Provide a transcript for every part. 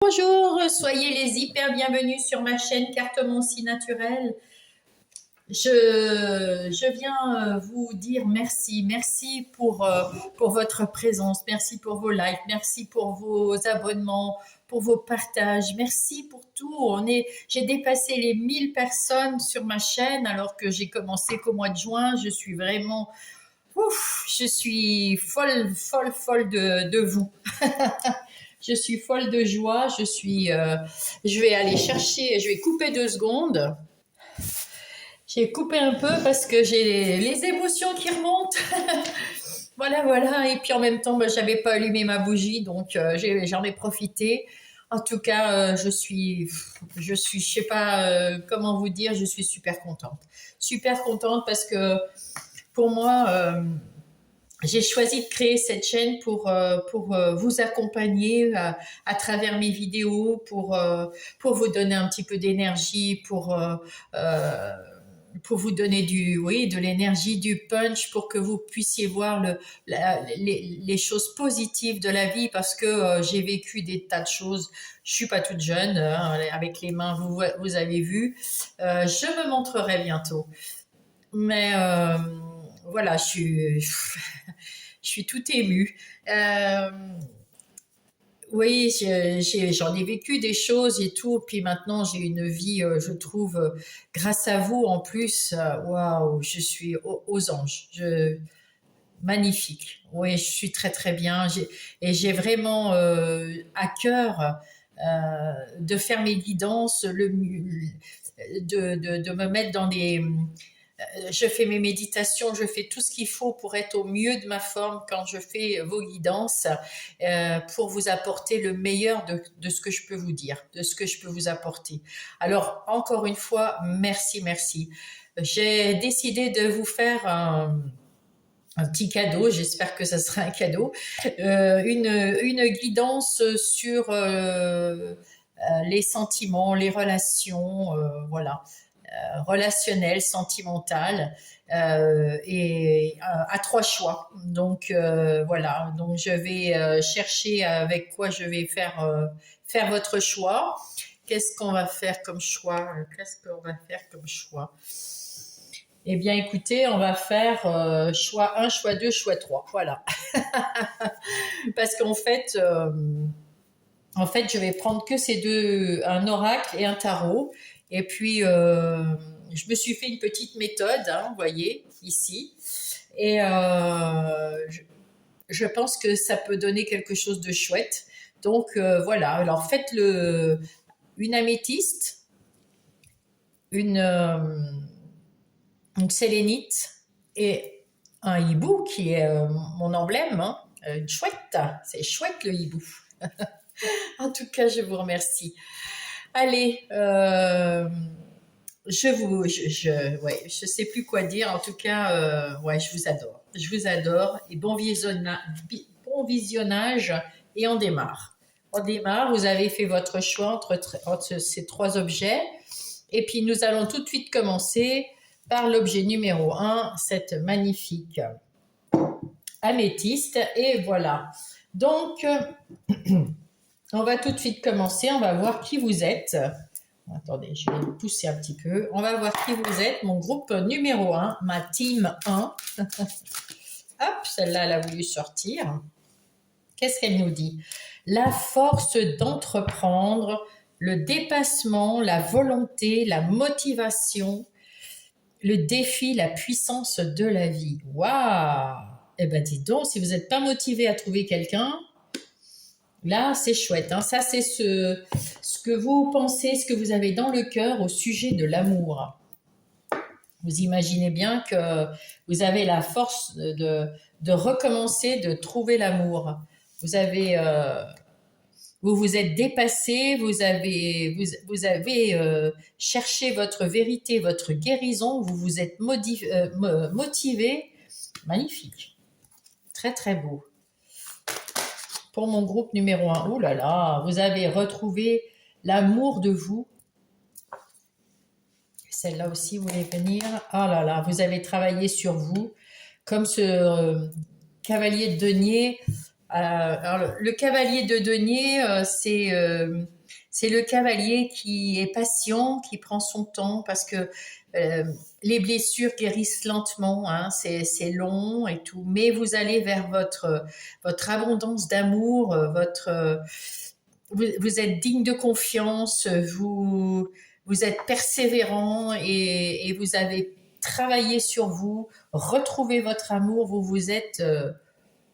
Bonjour, soyez les hyper bienvenus sur ma chaîne Carte Mon-Si Naturel. Je viens vous dire merci. Merci pour votre présence. Merci pour vos likes. Merci pour vos abonnements, pour vos partages. Merci pour tout. J'ai dépassé les 1000 personnes sur ma chaîne alors que j'ai commencé qu'au mois de juin. Je suis vraiment, je suis folle, folle, folle de vous. Je suis folle de joie. Je vais aller chercher, je vais couper 2 secondes. J'ai coupé un peu parce que j'ai les émotions qui remontent. Voilà, voilà. Et puis en même temps, j'avais pas allumé ma bougie, donc j'en ai profité. En tout cas, je sais pas comment vous dire, je suis super contente parce que pour moi. J'ai choisi de créer cette chaîne pour vous accompagner à travers mes vidéos, pour vous donner un petit peu d'énergie, euh, pour vous donner oui, de l'énergie, du punch, pour que vous puissiez voir les choses positives de la vie, parce que j'ai vécu des tas de choses. Je suis pas toute jeune, hein, avec les mains, vous avez vu. Je me montrerai bientôt. Mais voilà, je suis tout émue. Oui, j'en ai vécu des choses et tout, puis maintenant j'ai une vie, je trouve, grâce à vous en plus, waouh, je suis aux anges. Magnifique. Oui, je suis très très bien. Et j'ai vraiment à cœur de faire mes guidances, de me mettre dans des, je fais mes méditations, je fais tout ce qu'il faut pour être au mieux de ma forme quand je fais vos guidances, pour vous apporter le meilleur de ce que je peux vous dire, de ce que je peux vous apporter. Alors, encore une fois, merci, merci. J'ai décidé de vous faire un petit cadeau, j'espère que ça sera un cadeau, une guidance sur les sentiments, les relations, voilà, relationnelles, sentimentales, et à 3 choix. Donc voilà, donc je vais chercher avec quoi je vais faire votre choix. Qu'est-ce qu'on va faire comme choix? Qu'est-ce qu'on va faire comme choix? Eh bien, écoutez, on va faire choix 1, choix 2, choix 3. Voilà. Parce en fait, je vais prendre que ces deux, un oracle et un tarot. Et puis, je me suis fait une petite méthode, hein, vous voyez, ici. Et je pense que ça peut donner quelque chose de chouette. Donc, voilà. Alors, faites une améthyste, une, euh, une sélénite et un hibou qui est mon emblème, hein. Une chouette, c'est chouette le hibou. En tout cas, je vous remercie. Allez, ouais, je sais plus quoi dire. En tout cas, ouais, je vous adore. Je vous adore et bon visionnage et on démarre. On démarre. Vous avez fait votre choix entre ces 3 objets. Et puis, nous allons tout de suite commencer par l'objet numéro 1, cette magnifique améthyste. Et voilà. Donc, on va tout de suite commencer. On va voir qui vous êtes. Attendez, je vais le pousser un petit peu. On va voir qui vous êtes. Mon groupe numéro 1, ma team 1. Hop, celle-là, elle a voulu sortir. Qu'est-ce qu'elle nous dit? La force d'entreprendre, le dépassement, la volonté, la motivation, le défi, la puissance de la vie. Waouh! Eh ben, dis donc, si vous n'êtes pas motivé à trouver quelqu'un, là, c'est chouette, hein. Ça, c'est ce que vous pensez, ce que vous avez dans le cœur au sujet de l'amour. Vous imaginez bien que vous avez la force de recommencer, de trouver l'amour. Vous vous êtes dépassé, vous avez cherché votre vérité, votre guérison, vous vous êtes motivé. Magnifique. Très, très beau. Pour mon groupe numéro 1, oh là là, vous avez retrouvé l'amour de vous. Celle-là aussi, vous voulez venir. Oh là là, vous avez travaillé sur vous. Comme ce cavalier de denier, Alors, le cavalier de denier, c'est le cavalier qui est patient, qui prend son temps, parce que euh, les blessures guérissent lentement, hein, c'est long et tout, mais vous allez vers votre abondance d'amour, vous êtes digne de confiance, vous êtes persévérant et vous avez travaillé sur vous, retrouvé votre amour, vous vous êtes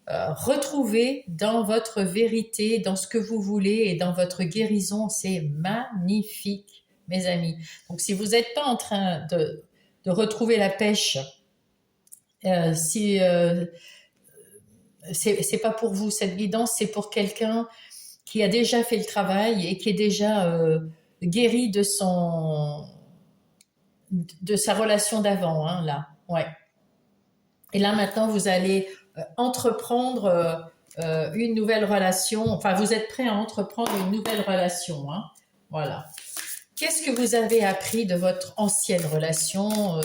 retrouvé dans votre vérité, dans ce que vous voulez et dans votre guérison. C'est magnifique, mes amis. Donc, si vous n'êtes pas en train de retrouver la pêche, si c'est pas pour vous cette guidance, c'est pour quelqu'un qui a déjà fait le travail et qui est déjà guéri de sa relation d'avant, hein, là. Ouais. Et là maintenant, vous allez entreprendre une nouvelle relation. Enfin, vous êtes prêt à entreprendre une nouvelle relation, hein. Voilà. Qu'est-ce que vous avez appris de votre ancienne relation?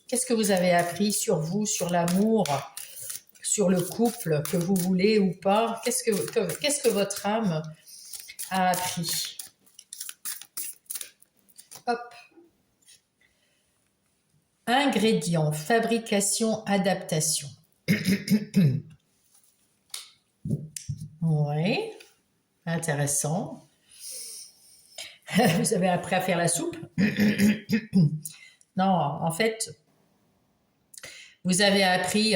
Qu'est-ce que vous avez appris sur vous, sur l'amour, sur le couple que vous voulez ou pas? Qu'est-ce que votre âme a appris? Hop. Ingrédients, fabrication, adaptation. Oui, intéressant. Vous avez appris à faire la soupe? Non, en fait, vous avez appris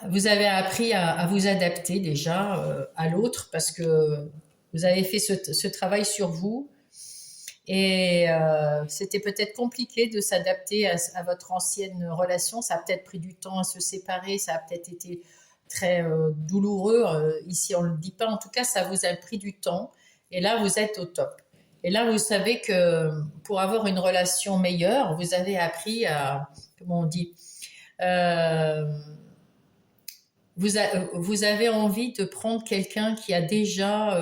vous avez appris à vous adapter déjà à l'autre parce que vous avez fait ce travail sur vous et c'était peut-être compliqué de s'adapter à votre ancienne relation. Ça a peut-être pris du temps à se séparer, ça a peut-être été très douloureux. Ici, on ne le dit pas. En tout cas, ça vous a pris du temps et là, vous êtes au top. Et là, vous savez que pour avoir une relation meilleure, vous avez appris à, comment on dit, euh, vous avez envie de prendre quelqu'un qui a déjà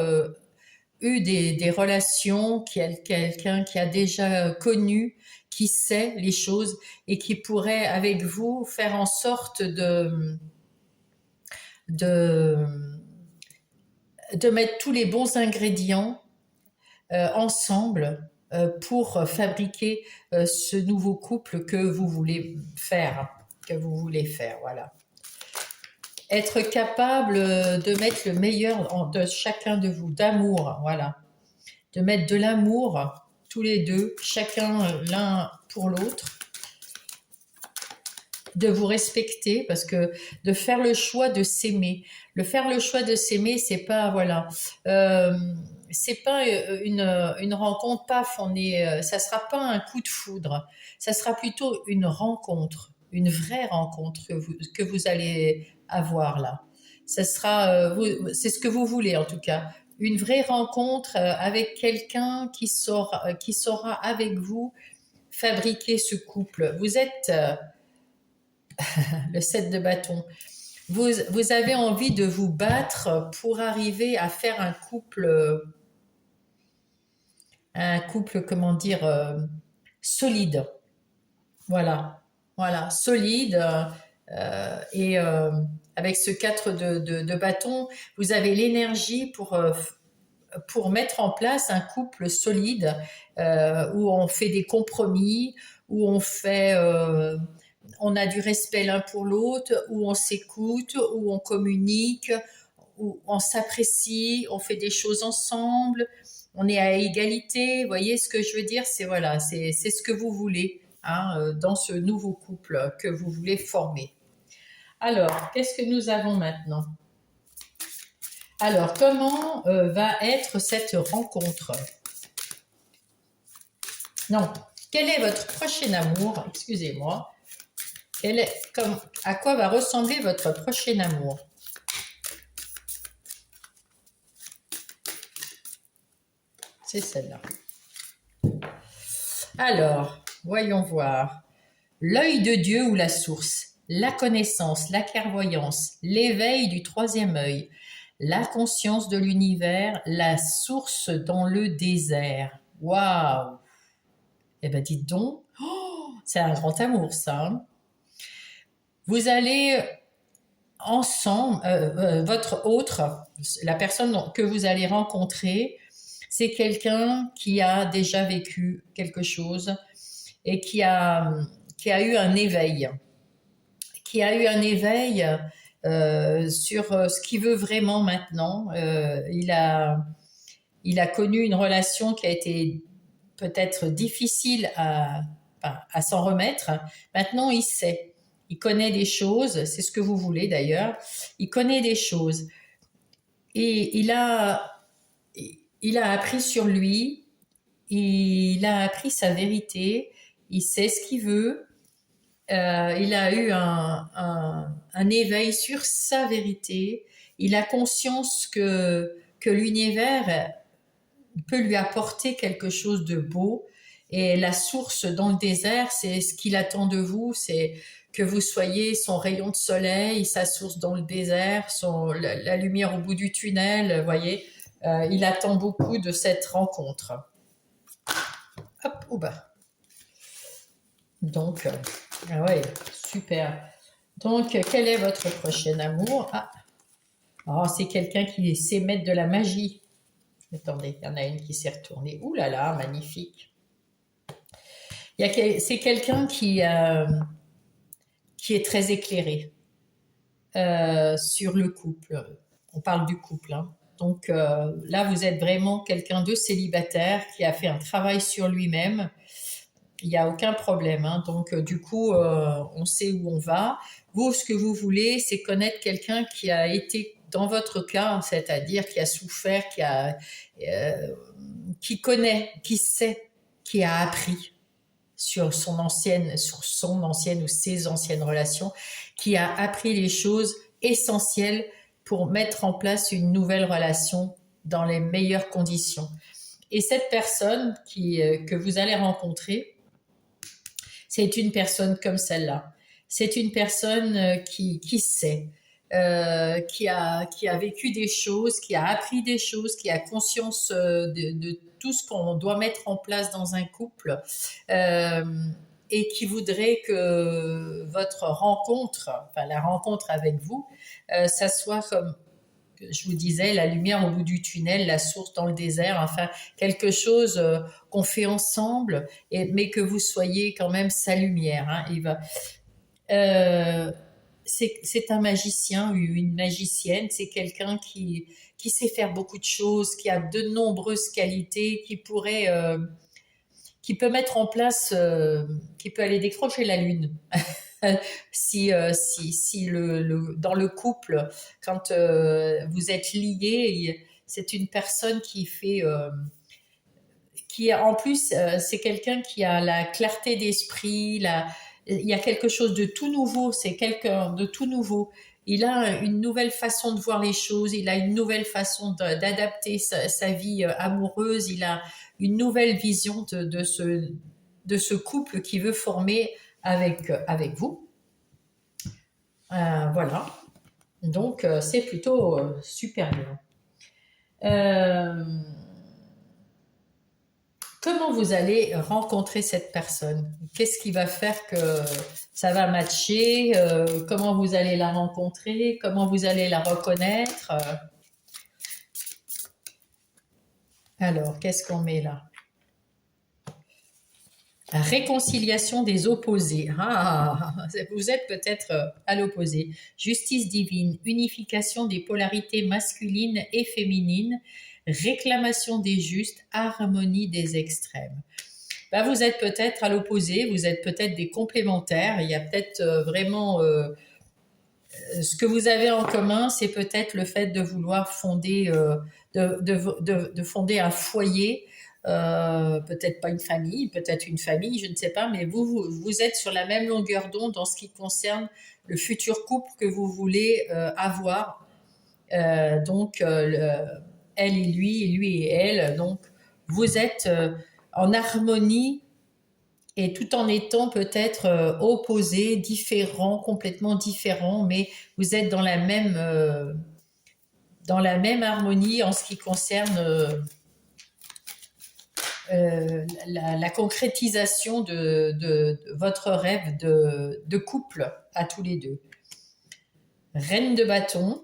eu des relations, quelqu'un qui a déjà connu, qui sait les choses et qui pourrait avec vous faire en sorte de, de mettre tous les bons ingrédients ensemble pour fabriquer ce nouveau couple que vous voulez faire, voilà. Être capable de mettre le meilleur de chacun de vous, d'amour, voilà. De mettre de l'amour, tous les deux, chacun l'un pour l'autre. De vous respecter, parce que de faire le choix de s'aimer. Le faire le choix de s'aimer, c'est pas, voilà. C'est pas une rencontre, paf, ça sera pas un coup de foudre. Ça sera plutôt une rencontre, une vraie rencontre que vous allez avoir là. Ça sera, c'est ce que vous voulez en tout cas. Une vraie rencontre avec quelqu'un qui saura avec vous fabriquer ce couple. Vous êtes le 7 de bâton. Vous avez envie de vous battre pour arriver à faire un couple, comment dire, solide. Voilà, voilà, solide. Et avec ce 4 de bâton, vous avez l'énergie pour mettre en place un couple solide où on fait des compromis, où on a du respect l'un pour l'autre, où on s'écoute, où on communique, où on s'apprécie, on fait des choses ensemble, on est à égalité. Vous voyez ce que je veux dire? C'est voilà, c'est ce que vous voulez hein, dans ce nouveau couple que vous voulez former. Alors, qu'est-ce que nous avons maintenant? Alors, comment va être cette rencontre? Non, quel est votre prochain amour? Excusez-moi. À quoi va ressembler votre prochain amour? C'est celle-là. Alors, voyons voir. L'œil de Dieu ou la source, la connaissance, la clairvoyance, l'éveil du troisième œil, la conscience de l'univers, la source dans le désert. Waouh! Eh ben dites donc, oh, c'est un grand amour ça. Hein. Vous allez ensemble, votre autre, la personne que vous allez rencontrer, c'est quelqu'un qui a déjà vécu quelque chose et qui a eu un éveil, sur ce qu'il veut vraiment maintenant. Il a connu une relation qui a été peut-être difficile à s'en remettre. Maintenant, il sait. Il connaît des choses, c'est ce que vous voulez d'ailleurs. Il connaît des choses. Et il a appris sur lui, il a appris sa vérité, il sait ce qu'il veut. Il a eu un éveil sur sa vérité. Il a conscience que l'univers peut lui apporter quelque chose de beau. Et la source dans le désert, c'est ce qu'il attend de vous, c'est que vous soyez son rayon de soleil, sa source dans le désert, la lumière au bout du tunnel, vous voyez. Il attend beaucoup de cette rencontre. Hop, ouba. Donc, ah ouais, super. Donc, quel est votre prochain amour? Oh, c'est quelqu'un qui sait mettre de la magie. Attendez, il y en a une qui s'est retournée. Ouh là là, magnifique. C'est quelqu'un qui est très éclairé sur le couple. On parle du couple. Hein. Donc là, vous êtes vraiment quelqu'un de célibataire qui a fait un travail sur lui-même. Il n'y a aucun problème. Hein. Donc du coup, on sait où on va. Vous, ce que vous voulez, c'est connaître quelqu'un qui a été dans votre cas, c'est-à-dire qui a souffert, qui connaît, qui sait, qui a appris sur son ancienne ou ses anciennes relations, qui a appris les choses essentielles pour mettre en place une nouvelle relation dans les meilleures conditions. Et cette personne que vous allez rencontrer, c'est une personne comme celle-là. C'est une personne qui sait, qui a vécu des choses, qui a appris des choses, qui a conscience de tout ce qu'on doit mettre en place dans un couple, et qui voudrait que votre rencontre, enfin la rencontre avec vous, ça soit comme je vous disais, la lumière au bout du tunnel, la source dans le désert, enfin quelque chose qu'on fait ensemble, mais que vous soyez quand même sa lumière. Hein. C'est un magicien ou une magicienne, c'est quelqu'un qui sait faire beaucoup de choses, qui a de nombreuses qualités, qui peut mettre en place, qui peut aller décrocher la lune. Si dans le couple, quand vous êtes liés, c'est une personne en plus, c'est quelqu'un qui a la clarté d'esprit, il y a quelque chose de tout nouveau, c'est quelqu'un de tout nouveau. Il a une nouvelle façon de voir les choses, il a une nouvelle façon d'adapter sa vie amoureuse, il a une nouvelle vision de ce couple qu'il veut former avec vous. Voilà. Donc, c'est plutôt super bien. Comment vous allez rencontrer cette personne? Qu'est-ce qui va faire que ça va matcher? Comment vous allez la rencontrer? Comment vous allez la reconnaître? Alors, qu'est-ce qu'on met là? La réconciliation des opposés. Vous êtes peut-être à l'opposé. Justice divine, unification des polarités masculines et féminines, réclamation des justes, harmonie des extrêmes. Vous êtes peut-être à l'opposé, vous êtes peut-être des complémentaires. Il y a peut-être vraiment ce que vous avez en commun, c'est peut-être le fait de vouloir fonder, de fonder un foyer. Peut-être pas une famille, peut-être une famille, je ne sais pas, mais vous êtes sur la même longueur d'onde en ce qui concerne le futur couple que vous voulez avoir. Donc, elle et lui et elle. Donc, vous êtes en harmonie et tout en étant peut-être opposés, différents, complètement différents, mais vous êtes dans la même harmonie en ce qui concerne la concrétisation de votre rêve de couple à tous les deux. reine de bâton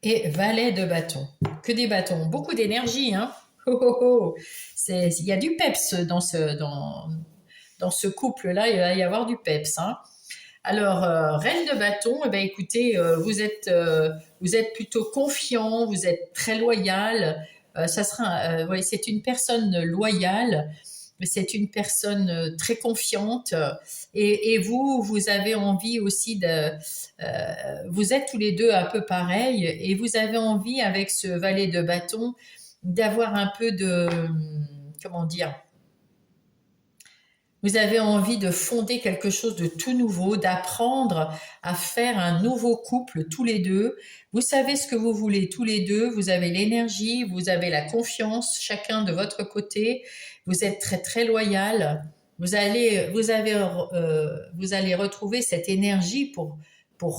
et valet de bâton. Que des bâtons, beaucoup d'énergie, hein. Oh, oh, oh. Il y a du peps dans ce couple-là, il va y avoir du peps, hein. Alors, reine de bâton, eh ben, écoutez, vous êtes plutôt confiant, vous êtes très loyal. Ouais, c'est une personne loyale, mais c'est une personne très confiante. Et vous avez envie aussi vous êtes tous les deux un peu pareils, et vous avez envie avec ce valet de bâton d'avoir un peu de, comment dire, vous avez envie de fonder quelque chose de tout nouveau, d'apprendre à faire un nouveau couple tous les deux. Vous savez ce que vous voulez tous les deux, vous avez l'énergie, vous avez la confiance, chacun de votre côté. Vous êtes très très loyal. Vous allez retrouver cette énergie pour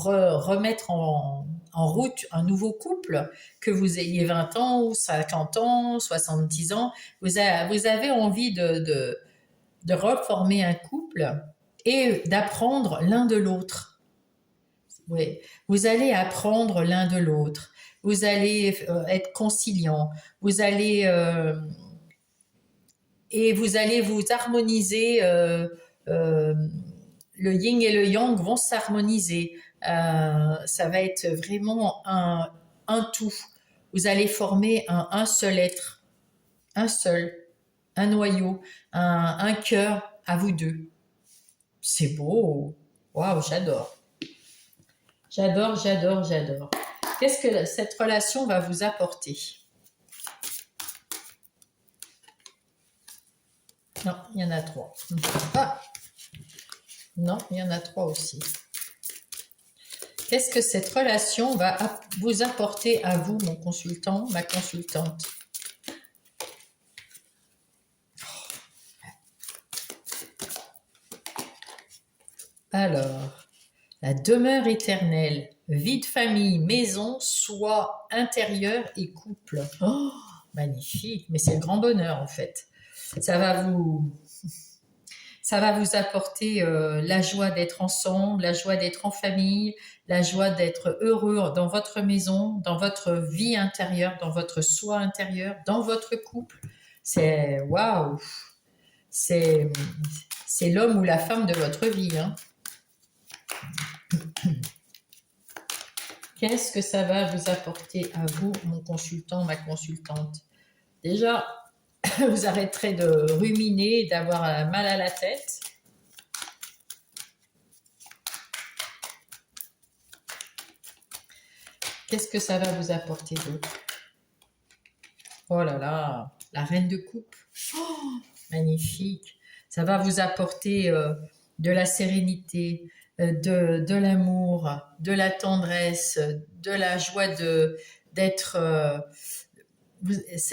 remettre en route un nouveau couple, que vous ayez 20 ans ou 50 ans, 70 ans. Vous avez envie de reformer un couple et d'apprendre l'un de l'autre. Oui, vous allez apprendre l'un de l'autre. Vous allez être conciliant. Vous allez vous harmoniser. Euh, le yin et le yang vont s'harmoniser. Ça va être vraiment un tout. Vous allez former un seul être, un seul, un noyau, un cœur à vous deux. C'est beau. Waouh, j'adore. J'adore, j'adore, j'adore. Qu'est-ce que cette relation va vous apporter? Non, il y en a 3. Ah, non, il y en a 3 aussi. Qu'est-ce que cette relation va vous apporter à vous, mon consultant, ma consultante? Alors, la demeure éternelle, vie de famille, maison, soi intérieur et couple. Oh, magnifique, mais c'est le grand bonheur en fait. Ça va vous, ça va vous apporter la joie d'être ensemble, la joie d'être en famille, la joie d'être heureux dans votre maison, dans votre vie intérieure, dans votre soi intérieur, dans votre couple. C'est waouh, c'est c'est l'homme ou la femme de votre vie, hein. Qu'est-ce que ça va vous apporter à vous, mon consultant, ma consultante? Déjà, vous arrêterez de ruminer, d'avoir mal à la tête. Qu'est-ce que ça va vous apporter d'autre? Oh là là, la reine de coupe. Oh, magnifique. Ça va vous apporter de la sérénité, de l'amour, de la tendresse, de la joie d'être... il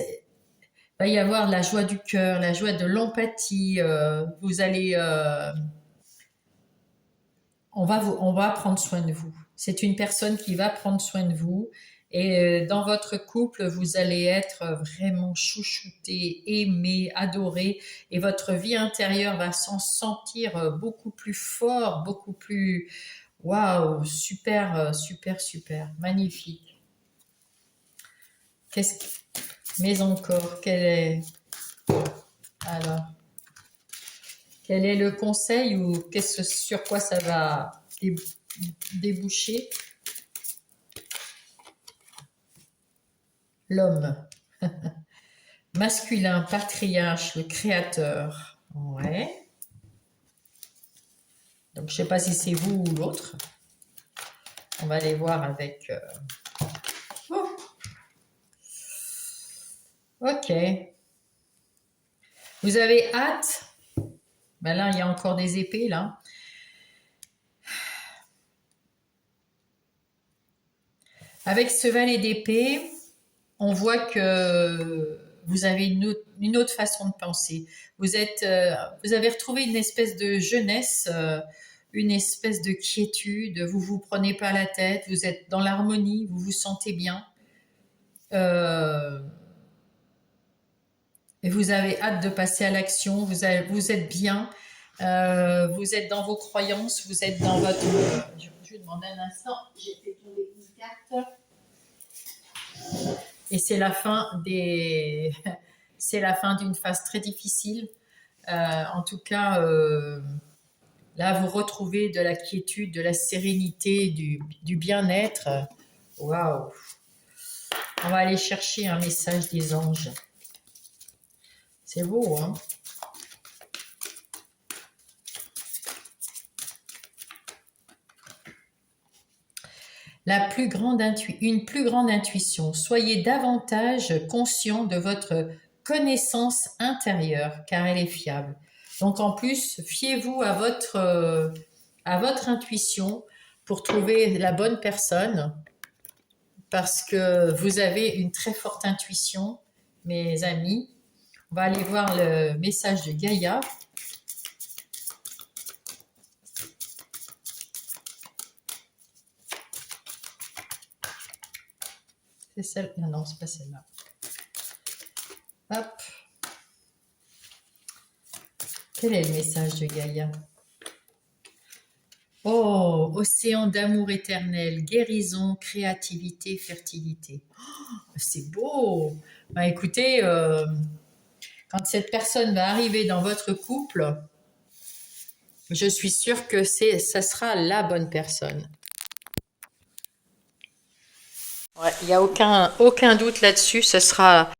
va y avoir la joie du cœur, la joie de l'empathie. Vous allez... on va prendre soin de vous. C'est une personne qui va prendre soin de vous. Et dans votre couple, vous allez être vraiment chouchouté, aimé, adoré. Et votre vie intérieure va s'en sentir beaucoup plus fort, beaucoup plus... Waouh, super, super, super. Magnifique. Mais encore, alors, quel est le conseil ou sur quoi ça va déboucher? L'homme. Masculin, patriarche, le créateur. Ouais. Donc, je ne sais pas si c'est vous ou l'autre. On va aller voir avec... Oh. Ok. Vous avez hâte? Ben là, il y a encore des épées, là. Avec ce valet d'épée, on voit que vous avez une autre façon de penser. Vous avez retrouvé une espèce de jeunesse, une espèce de quiétude. Vous prenez pas la tête. Vous êtes dans l'harmonie. Vous vous sentez bien. Et vous avez hâte de passer à l'action. Vous êtes bien. Vous êtes dans vos croyances, vous êtes dans votre... je vous demande un instant, j'ai fait tomber une carte. Et c'est la fin des... c'est la fin d'une phase très difficile. En tout cas, là, vous retrouvez de la quiétude, de la sérénité, du bien-être. Waouh! On va aller chercher un message des anges. C'est beau, hein? Une plus grande intuition. Soyez davantage conscient de votre connaissance intérieure, car elle est fiable. Donc en plus, fiez-vous à votre intuition pour trouver la bonne personne, parce que vous avez une très forte intuition, mes amis. On va aller voir le message de Gaïa. C'est celle... Non, non, c'est pas celle-là. Hop. Quel est le message de Gaïa? Oh, océan d'amour éternel, guérison, créativité, fertilité. Oh, c'est beau. Bah, écoutez, quand cette personne va arriver dans votre couple, je suis sûre que ça sera la bonne personne. Ouais, il n'y a aucun doute là-dessus, ce sera la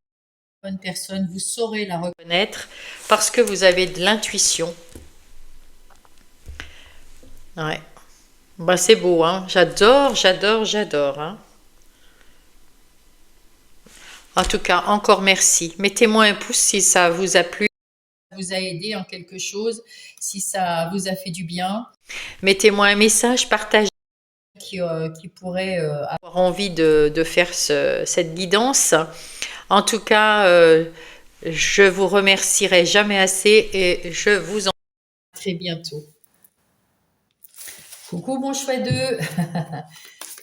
bonne personne. Vous saurez la reconnaître parce que vous avez de l'intuition. Ouais. Bah, c'est beau, hein. J'adore, hein. En tout cas, encore merci. Mettez-moi un pouce si ça vous a plu, vous a aidé en quelque chose, si ça vous a fait du bien. Mettez-moi un message, partagez qui pourrait avoir envie de faire cette guidance. En tout cas, je vous remercierai jamais assez et je vous en très bientôt. Coucou mon choix 2.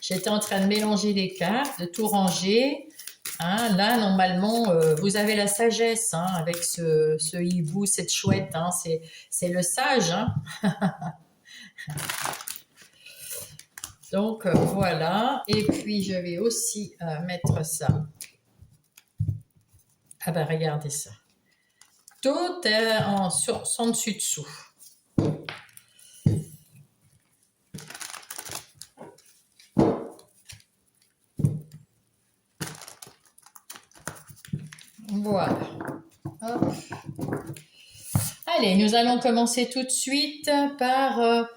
J'étais en train de mélanger les cartes, de tout ranger. Hein, là, normalement, vous avez la sagesse hein, avec ce hibou, cette chouette. Hein, c'est le sage. Hein. Donc, voilà. Et puis, je vais aussi mettre ça. Ah ben, regardez ça. Tout est sans dessus-dessous. Voilà. Hop. Allez, nous allons commencer tout de suite par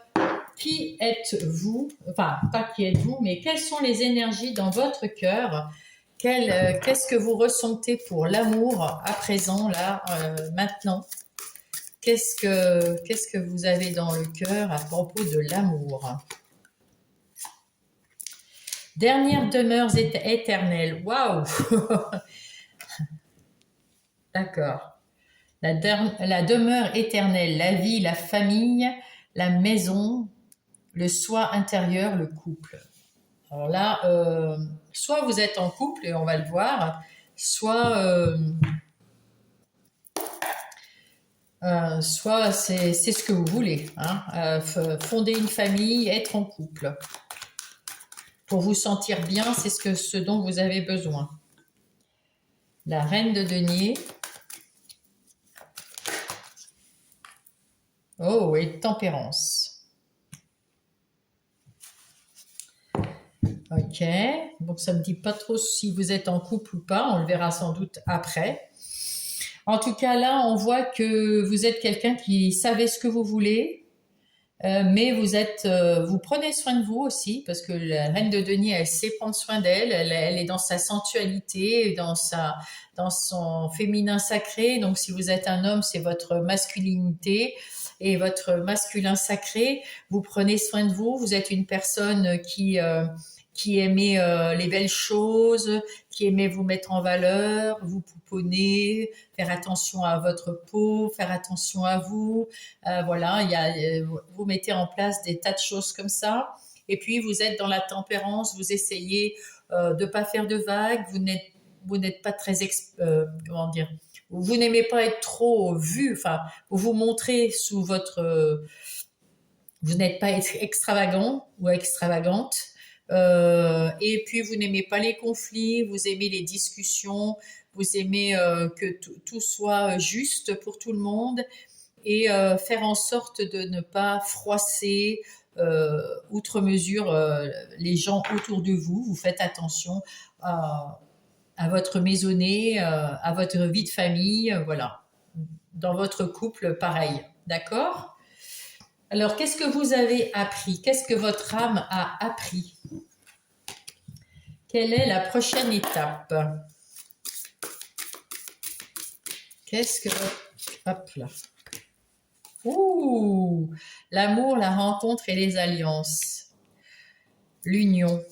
qui êtes-vous? Enfin, pas qui êtes-vous, mais quelles sont les énergies dans votre cœur? Qu'est-ce que vous ressentez pour l'amour à présent, là, maintenant? Qu'est-ce que vous avez dans le cœur à propos de l'amour? Dernière demeure éternelle. Waouh! D'accord. La demeure éternelle, la vie, la famille, la maison, le soi intérieur, le couple. Alors là, soit vous êtes en couple, et on va le voir, soit c'est ce que vous voulez. Hein, fonder une famille, être en couple. Pour vous sentir bien, c'est ce dont vous avez besoin. La reine de denier. Oh, et tempérance. Ok, donc ça ne me dit pas trop si vous êtes en couple ou pas, on le verra sans doute après. En tout cas, là, on voit que vous êtes quelqu'un qui savait ce que vous voulez, mais vous prenez soin de vous aussi, parce que la reine de denier, elle sait prendre soin d'elle, elle est dans sa sensualité, dans son féminin sacré. Donc, si vous êtes un homme, c'est votre masculinité et votre masculin sacré. Vous prenez soin de vous. Vous êtes une personne qui aimait les belles choses, qui aimait vous mettre en valeur, vous pouponner, faire attention à votre peau, faire attention à vous. Voilà, vous mettez en place des tas de choses comme ça. Et puis, vous êtes dans la tempérance, vous essayez de pas faire de vagues, vous n'êtes pas très, comment dire, vous n'aimez pas être trop vu, enfin, vous vous montrez sous votre, vous n'êtes pas extravagant ou extravagante. Et puis vous n'aimez pas les conflits, vous aimez les discussions, vous aimez que tout soit juste pour tout le monde et faire en sorte de ne pas froisser outre mesure les gens autour de vous. Vous faites attention à votre maisonnée, à votre vie de famille, voilà. Dans votre couple, pareil. D'accord? Alors, qu'est-ce que vous avez appris? Qu'est-ce que votre âme a appris? Quelle est la prochaine étape? Qu'est-ce que... Hop là. Ouh! L'amour, la rencontre et les alliances. L'union.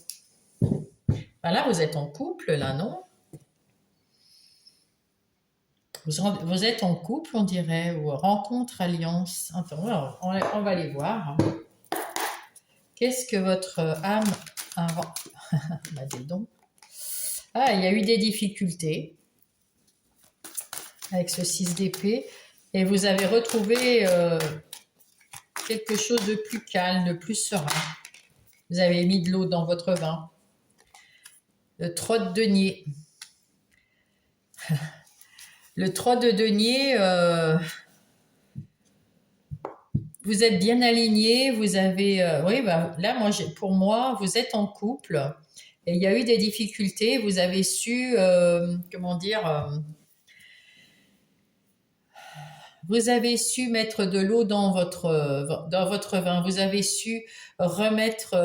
Ben là, vous êtes en couple, là, non? Vous êtes en couple, on dirait, ou rencontre, alliance. Attends, on va les voir. Qu'est-ce que votre âme a... bah, dis donc. Ah, il y a eu des difficultés avec ce 6 d'épée et vous avez retrouvé quelque chose de plus calme, de plus serein. Vous avez mis de l'eau dans votre vin. Le 3 de denier. Le 3 de denier, vous êtes bien aligné, vous avez... oui, bah, là, pour moi, vous êtes en couple et il y a eu des difficultés. Vous avez su, comment dire... vous avez su mettre de l'eau dans votre vin. Vous avez su remettre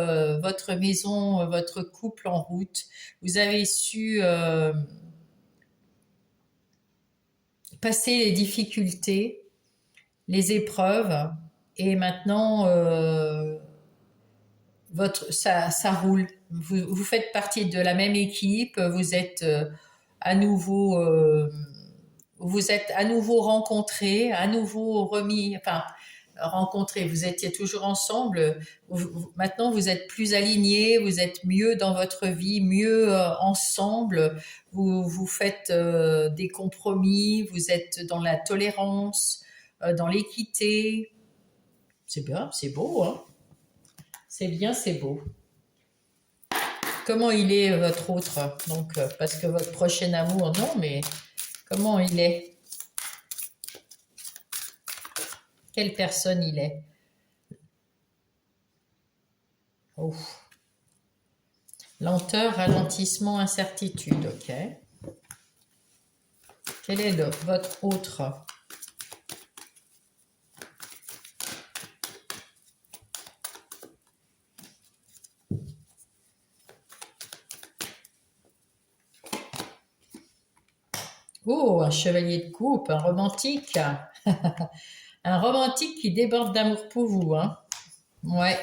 votre maison, votre couple en route. Vous avez su passer les difficultés, les épreuves. Et maintenant, ça roule. Vous faites partie de la même équipe. Vous êtes à nouveau... vous êtes à nouveau rencontrés, à nouveau remis, enfin rencontrés, vous étiez toujours ensemble, maintenant vous êtes plus alignés, vous êtes mieux dans votre vie, mieux ensemble, vous faites des compromis, vous êtes dans la tolérance, dans l'équité. C'est bien, c'est beau, hein? C'est bien, c'est beau. Comment il est votre autre? Donc, parce que votre prochain amour, non, mais comment il est? Quelle personne il est? Oh. Lenteur, ralentissement, incertitude, ok. Quel est votre autre? Oh, un chevalier de coupe, un romantique. Un romantique qui déborde d'amour pour vous, hein. Ouais.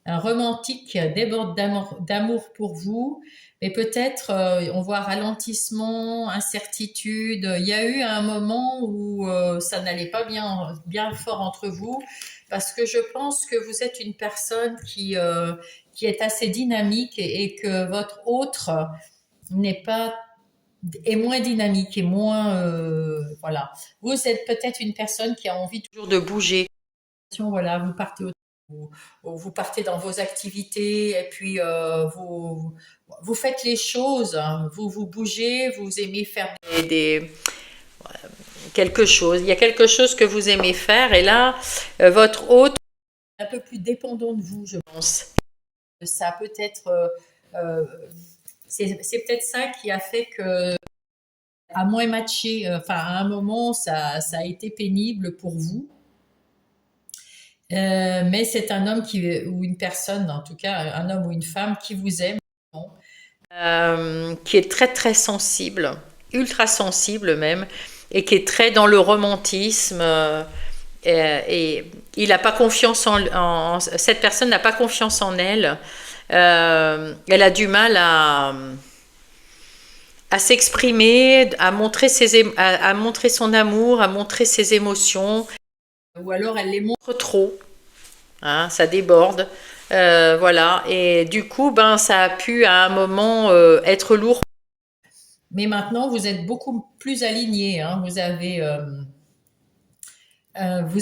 Un romantique qui déborde d'amour pour vous, mais peut-être on voit ralentissement, incertitude. Il y a eu un moment où ça n'allait pas bien fort entre vous, parce que je pense que vous êtes une personne qui est assez dynamique et que votre autre n'est pas est moins dynamique et moins voilà. Vous êtes peut-être une personne qui a envie toujours de bouger. Voilà, vous partez dans vos activités et puis vous faites les choses, hein. Vous bougez, vous aimez faire quelque chose. Il y a quelque chose que vous aimez faire et là, votre hôte est un peu plus dépendant de vous, je pense. Ça peut être, c'est peut-être ça qui a fait que à moins matché, enfin à un moment ça a été pénible pour vous. Mais c'est un homme ou une personne, en tout cas un homme ou une femme qui vous aime, qui est très très sensible, ultra sensible même, et qui est très dans le romantisme. Et il n'a pas confiance cette personne n'a pas confiance en elle. Elle a du mal à s'exprimer, à montrer son amour, à montrer ses émotions. Ou alors elle les montre trop, hein, ça déborde, voilà. Et du coup, ça a pu à un moment être lourd. Mais maintenant, vous êtes beaucoup plus alignés, hein. Vous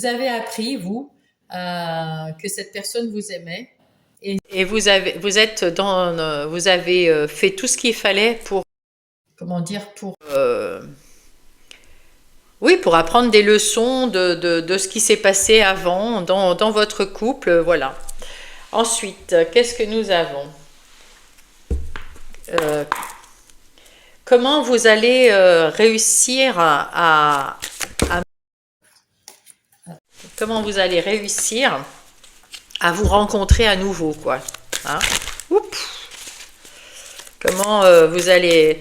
avez appris, vous, que cette personne vous aimait. Et vous avez fait tout ce qu'il fallait pour, comment dire, oui, pour apprendre des leçons de ce qui s'est passé avant dans votre couple, voilà. Ensuite, qu'est-ce que nous avons? Euh, Comment vous allez réussir comment vous allez réussir à vous rencontrer à nouveau, quoi. Hein? Oups. Comment vous allez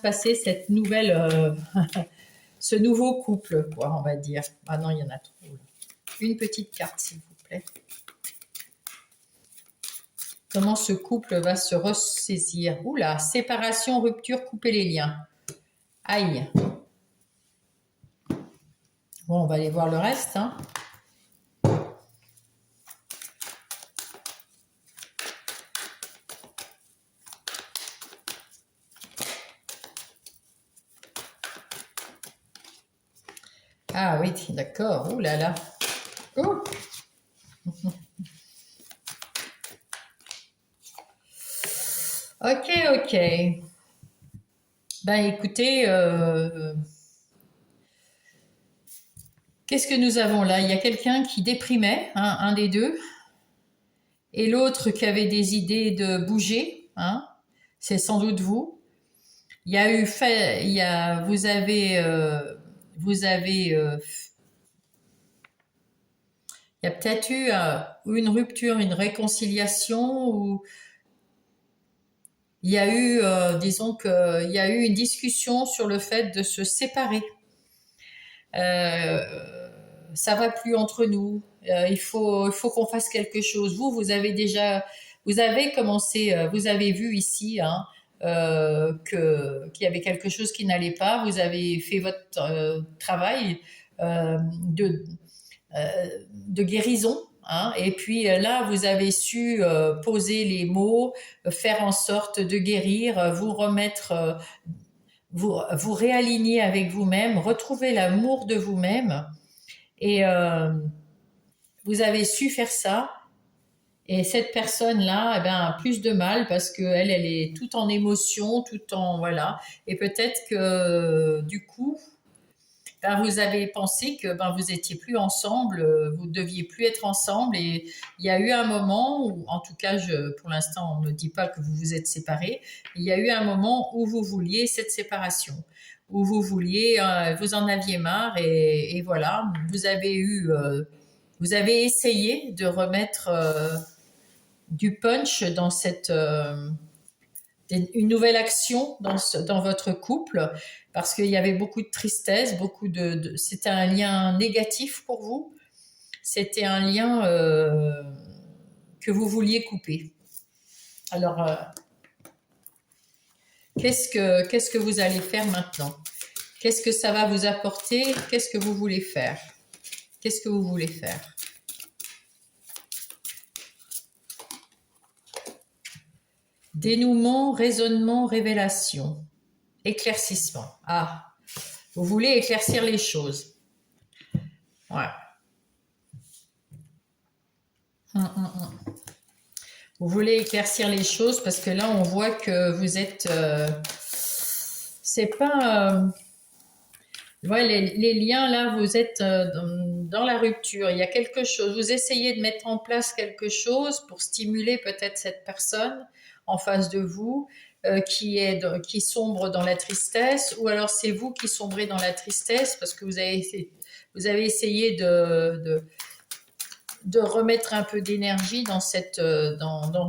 passer cette nouvelle, ce nouveau couple, quoi, on va dire. Ah non, il y en a trop. Une petite carte, s'il vous plaît. Comment ce couple va se ressaisir? Oula, séparation, rupture, couper les liens. Aïe. Bon, on va aller voir le reste, hein. Ah oui, d'accord. Ouh là là. Ouh. Ok, ok. Ben écoutez, qu'est-ce que nous avons là? Il y a quelqu'un qui déprimait, hein, un des deux, et l'autre qui avait des idées de bouger, hein. C'est sans doute vous. Il y a eu fait, il y a, vous avez, il y a peut-être eu une rupture, une réconciliation, ou il y a eu, disons que, il y a eu une discussion sur le fait de se séparer. Euh, Ça va plus entre nous. Il faut qu'on fasse quelque chose. Vous avez commencé, vous avez vu ici, hein, qu'il y avait quelque chose qui n'allait pas. Vous avez fait votre travail euh, de, de guérison. Hein, et puis là, vous avez su poser les mots, faire en sorte de guérir, vous remettre, vous réaligner avec vous-même, retrouver l'amour de vous-même. Et vous avez su faire ça. Et cette personne-là, eh ben, a plus de mal parce qu'elle, elle est tout en émotion, tout en voilà. Et peut-être que du coup, ben, vous avez pensé que ben, vous étiez plus ensemble, vous deviez plus être ensemble. Et il y a eu un moment où, en tout cas, pour l'instant, on ne dit pas que vous vous êtes séparés. Il y a eu un moment où vous vouliez cette séparation, où vous vouliez, vous en aviez marre, et voilà, vous avez essayé de remettre du punch dans une nouvelle action dans votre couple, parce qu'il y avait beaucoup de tristesse, c'était un lien négatif pour vous, c'était un lien que vous vouliez couper. Alors, qu'est-ce que vous allez faire maintenant? Qu'est-ce que ça va vous apporter? Qu'est-ce que vous voulez faire? Qu'est-ce que vous voulez faire? Dénouement, raisonnement, révélation, éclaircissement. Ah, vous voulez éclaircir les choses. Ouais. Vous voulez éclaircir les choses parce que là, on voit que vous êtes. C'est pas. Ouais, les liens là, vous êtes dans la rupture. Il y a quelque chose. Vous essayez de mettre en place quelque chose pour stimuler peut-être cette personne en face de vous qui sombre dans la tristesse, ou alors c'est vous qui sombrez dans la tristesse parce que vous avez essayé de remettre un peu d'énergie dans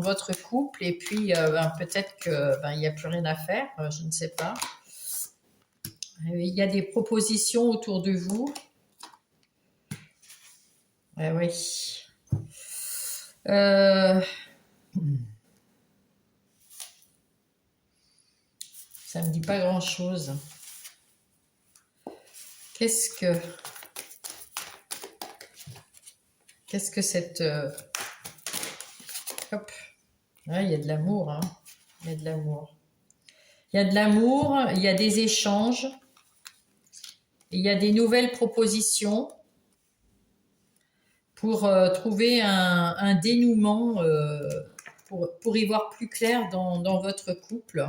votre couple, et puis ben, peut-être que ben, il n'y a plus rien à faire, je ne sais pas. Il y a des propositions autour de vous. Oui. Euh, Ça me dit pas grand-chose. Qu'est-ce que cette hop. Ouais, il y a de l'amour, hein. Il y a de l'amour. Il y a de l'amour, il y a des échanges, il y a des nouvelles propositions pour trouver un dénouement, pour y voir plus clair dans votre couple.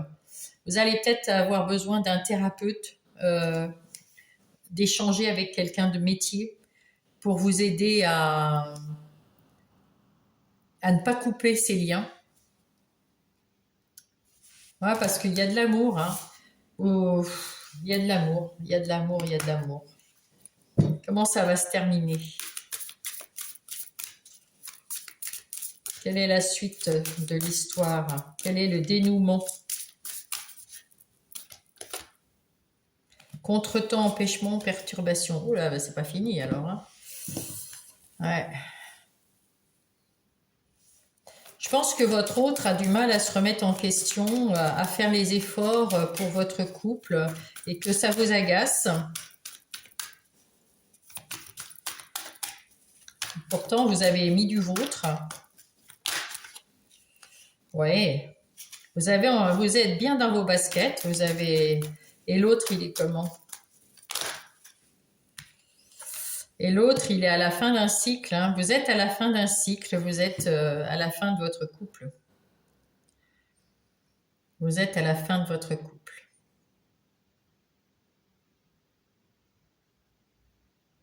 Vous allez peut-être avoir besoin d'un thérapeute, d'échanger avec quelqu'un de métier pour vous aider à ne pas couper ces liens. Ouais, parce qu'il y a de l'amour, hein. Oh, il y a de l'amour, il y a de l'amour, il y a de l'amour. Comment ça va se terminer? Quelle est la suite de l'histoire? Quel est le dénouement? Contretemps, empêchement, perturbation. Ouh là, bah, c'est pas fini alors, hein. Ouais. Je pense que votre autre a du mal à se remettre en question, à faire les efforts pour votre couple et que ça vous agace. Pourtant, vous avez mis du vôtre. Ouais. Vous êtes bien dans vos baskets. Et l'autre, il est comment? Et l'autre, il est à la fin d'un cycle, hein. Vous êtes à la fin d'un cycle. Vous êtes à la fin de votre couple. Vous êtes à la fin de votre couple.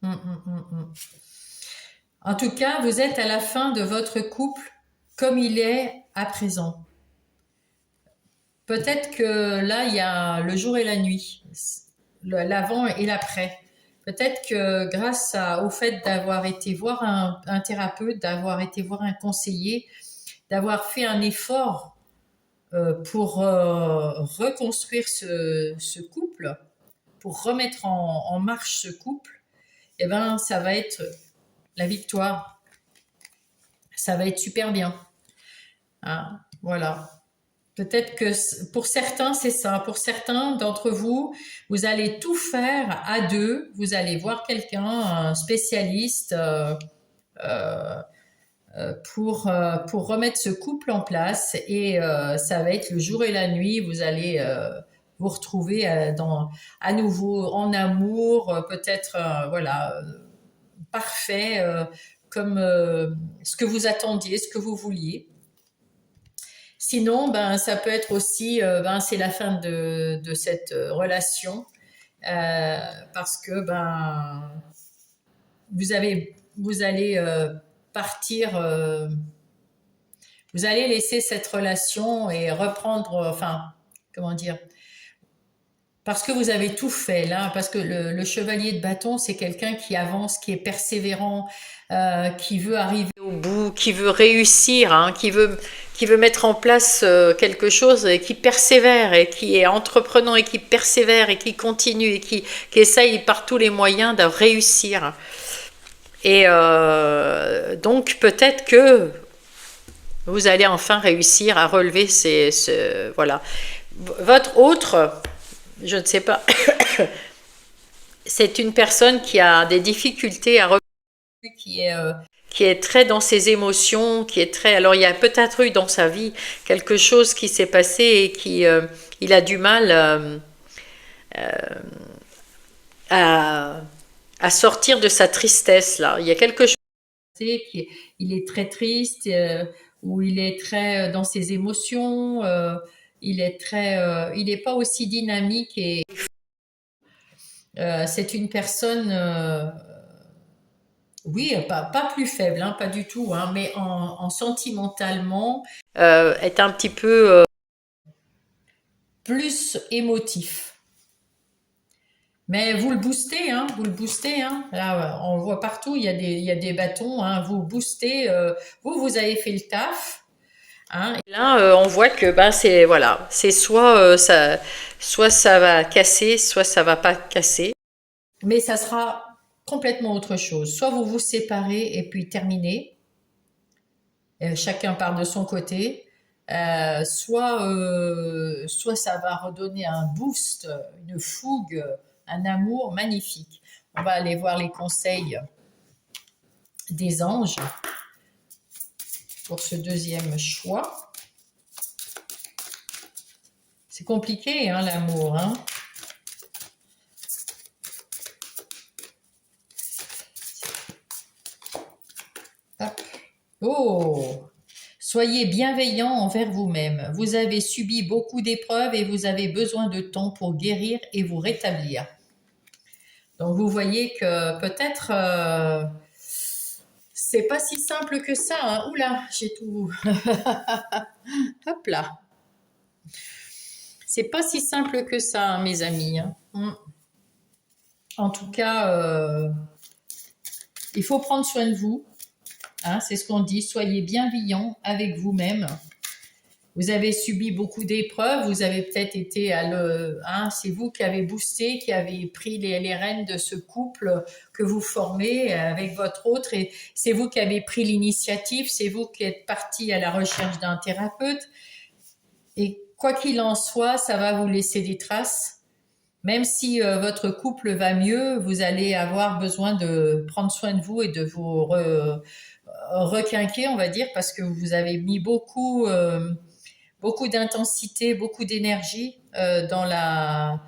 Hum, hum, hum. En tout cas, vous êtes à la fin de votre couple comme il est à présent. Peut-être que là, il y a le jour et la nuit, l'avant et l'après. Peut-être que au fait d'avoir été voir un thérapeute, d'avoir été voir un conseiller, d'avoir fait un effort pour reconstruire ce couple, pour remettre en marche ce couple, eh ben, ça va être la victoire. Ça va être super bien. Hein, voilà. Peut-être que pour certains, c'est ça. Pour certains d'entre vous, vous allez tout faire à deux. Vous allez voir quelqu'un, un spécialiste, pour remettre ce couple en place. Et ça va être le jour et la nuit. Vous allez vous retrouver à nouveau en amour, peut-être voilà, parfait, comme ce que vous attendiez, ce que vous vouliez. Sinon, ben, ça peut être aussi, ben, c'est la fin de cette relation, parce que ben, vous allez partir, vous allez laisser cette relation et reprendre, enfin, comment dire, parce que vous avez tout fait là, parce que le chevalier de bâton, c'est quelqu'un qui avance, qui est persévérant, qui veut arriver au bout, qui veut réussir, hein, qui veut mettre en place quelque chose et qui persévère et qui est entreprenant et qui persévère et qui continue et qui essaye par tous les moyens de réussir. Et donc peut-être que vous allez enfin réussir à relever voilà. Votre autre, je ne sais pas, c'est une personne qui a des difficultés à relever, qui est très dans ses émotions, qui est très. Alors il y a peut-être eu dans sa vie quelque chose qui s'est passé et il a du mal à sortir de sa tristesse là. Il y a quelque chose il est très triste, ou il est très dans ses émotions. Il est pas aussi dynamique et c'est une personne, oui, pas plus faible, hein, pas du tout, hein, mais en sentimentalement, est un petit peu plus émotif. Mais vous le boostez, hein, vous le boostez, hein. Là, on le voit partout, il y a des bâtons, hein, vous boostez, vous avez fait le taf, hein. Et là, on voit que ben c'est voilà, c'est soit ça va casser, soit ça va pas casser. Mais ça sera complètement autre chose. Soit vous vous séparez et puis terminez, chacun part de son côté, soit ça va redonner un boost, une fougue, un amour magnifique. On va aller voir les conseils des anges pour ce deuxième choix. C'est compliqué, hein, l'amour, hein. Hop. Oh! Soyez bienveillant envers vous-même. Vous avez subi beaucoup d'épreuves et vous avez besoin de temps pour guérir et vous rétablir. Donc vous voyez que peut-être c'est pas si simple que ça, hein. Oula, j'ai tout. Hop là. C'est pas si simple que ça, hein, mes amis, hein. En tout cas, il faut prendre soin de vous. Hein, c'est ce qu'on dit. Soyez bienveillant avec vous-même. Vous avez subi beaucoup d'épreuves, vous avez peut-être été c'est vous qui avez boosté, qui avez pris les rênes de ce couple que vous formez avec votre autre, et c'est vous qui avez pris l'initiative, c'est vous qui êtes parti à la recherche d'un thérapeute. Et quoi qu'il en soit, ça va vous laisser des traces. Même si votre couple va mieux, vous allez avoir besoin de prendre soin de vous et de vous requinquer, on va dire, parce que vous avez mis beaucoup d'intensité, beaucoup d'énergie dans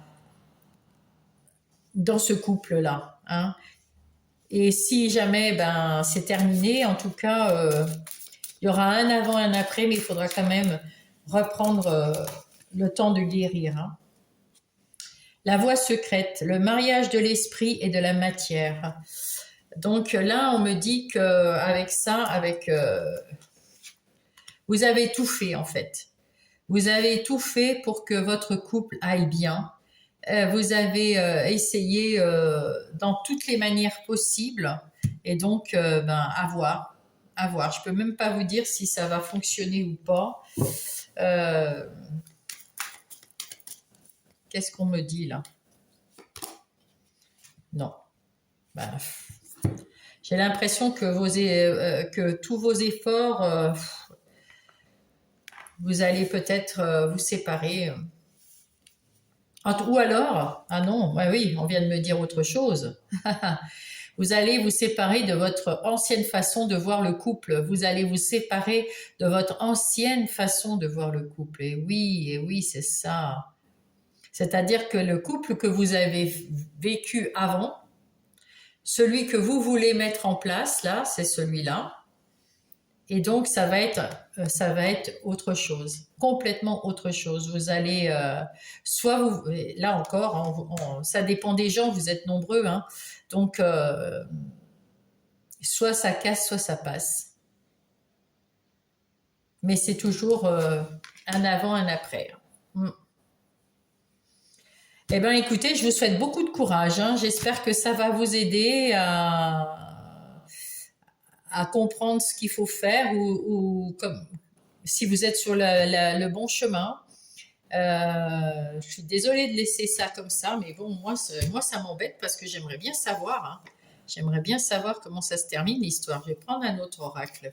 ce couple-là, hein. Et si jamais c'est terminé, en tout cas, il y aura un avant, un après, mais il faudra quand même reprendre le temps de guérir, hein. La voie secrète, le mariage de l'esprit et de la matière. Donc là, on me dit qu'avec ça, vous avez tout fait en fait. Vous avez tout fait pour que votre couple aille bien. Vous avez essayé dans toutes les manières possibles. Et donc, à voir. À voir. Je peux même pas vous dire si ça va fonctionner ou pas. Qu'est-ce qu'on me dit là? Non. J'ai l'impression que tous vos efforts, vous allez peut-être vous séparer. Ou alors, ah non, oui, on vient de me dire autre chose. Vous allez vous séparer de votre ancienne façon de voir le couple. Vous allez vous séparer de votre ancienne façon de voir le couple. Et oui, c'est ça. C'est-à-dire que le couple que vous avez vécu avant, celui que vous voulez mettre en place, là, c'est celui-là. Et donc, ça va être autre chose, complètement autre chose. Vous allez, là encore, ça dépend des gens, vous êtes nombreux, hein. Donc, soit ça casse, soit ça passe. Mais c'est toujours un avant, un après. Eh bien, écoutez, je vous souhaite beaucoup de courage, hein. J'espère que ça va vous aider à comprendre ce qu'il faut faire ou comme si vous êtes sur le bon chemin. Je suis désolée de laisser ça comme ça, mais bon, moi ça m'embête parce que j'aimerais bien savoir, hein. J'aimerais bien savoir comment ça se termine l'histoire. Je vais prendre un autre oracle.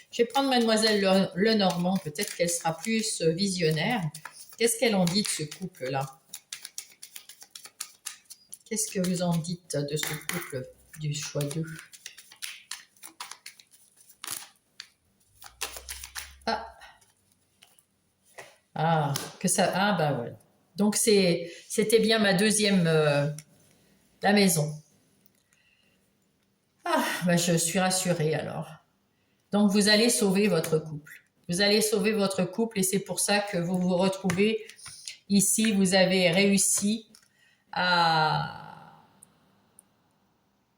Je vais prendre Mademoiselle Lenormand, peut-être qu'elle sera plus visionnaire. Qu'est-ce qu'elle en dit de ce couple-là? Qu'est-ce que vous en dites de ce couple du choix 2? Ouais. Donc c'était bien ma deuxième, la maison. Je suis rassurée alors. Donc vous allez sauver votre couple. Vous allez sauver votre couple et c'est pour ça que vous vous retrouvez ici. Vous avez réussi à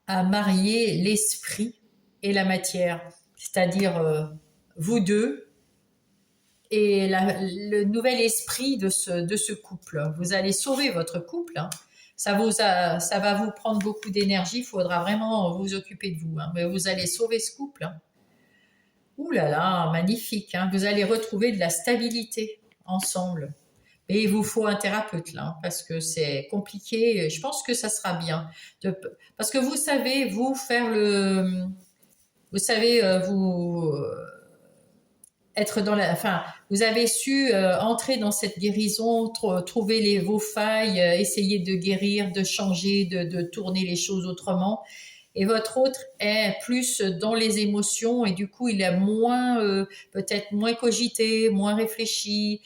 marier l'esprit et la matière, c'est-à-dire vous deux et le nouvel esprit de ce couple. Vous allez sauver votre couple, hein. Ça va vous prendre beaucoup d'énergie, il faudra vraiment vous occuper de vous, hein. Mais vous allez sauver ce couple, hein. Ouh là là, magnifique, hein. Vous allez retrouver de la stabilité ensemble. Et il vous faut un thérapeute là, hein, parce que c'est compliqué. Je pense que ça sera bien. Parce que vous savez, être dans vous avez su entrer dans cette guérison, trouver vos failles, essayer de guérir, de changer, de tourner les choses autrement. et votre autre est plus dans les émotions et du coup il est moins peut-être moins cogité, moins réfléchi,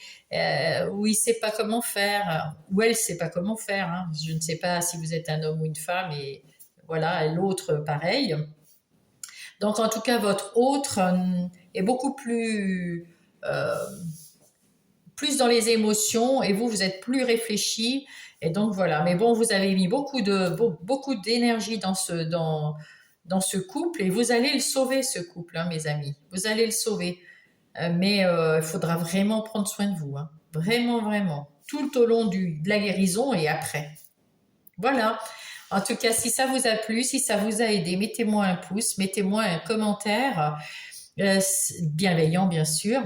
ou il sait pas comment faire, ou elle sait pas comment faire. Hein. Je ne sais pas si vous êtes un homme ou une femme et voilà, et l'autre pareil. Donc en tout cas votre autre est beaucoup euh, plus dans les émotions et vous êtes plus réfléchi et donc voilà. Mais bon, vous avez mis beaucoup d'énergie dans ce couple et vous allez le sauver ce couple, hein, mes amis. Vous allez le sauver, mais il faudra vraiment prendre soin de vous, hein. Vraiment, vraiment, tout au long de la guérison et après. Voilà. En tout cas, si ça vous a plu, si ça vous a aidé, mettez-moi un pouce, mettez-moi un commentaire bienveillant, bien sûr.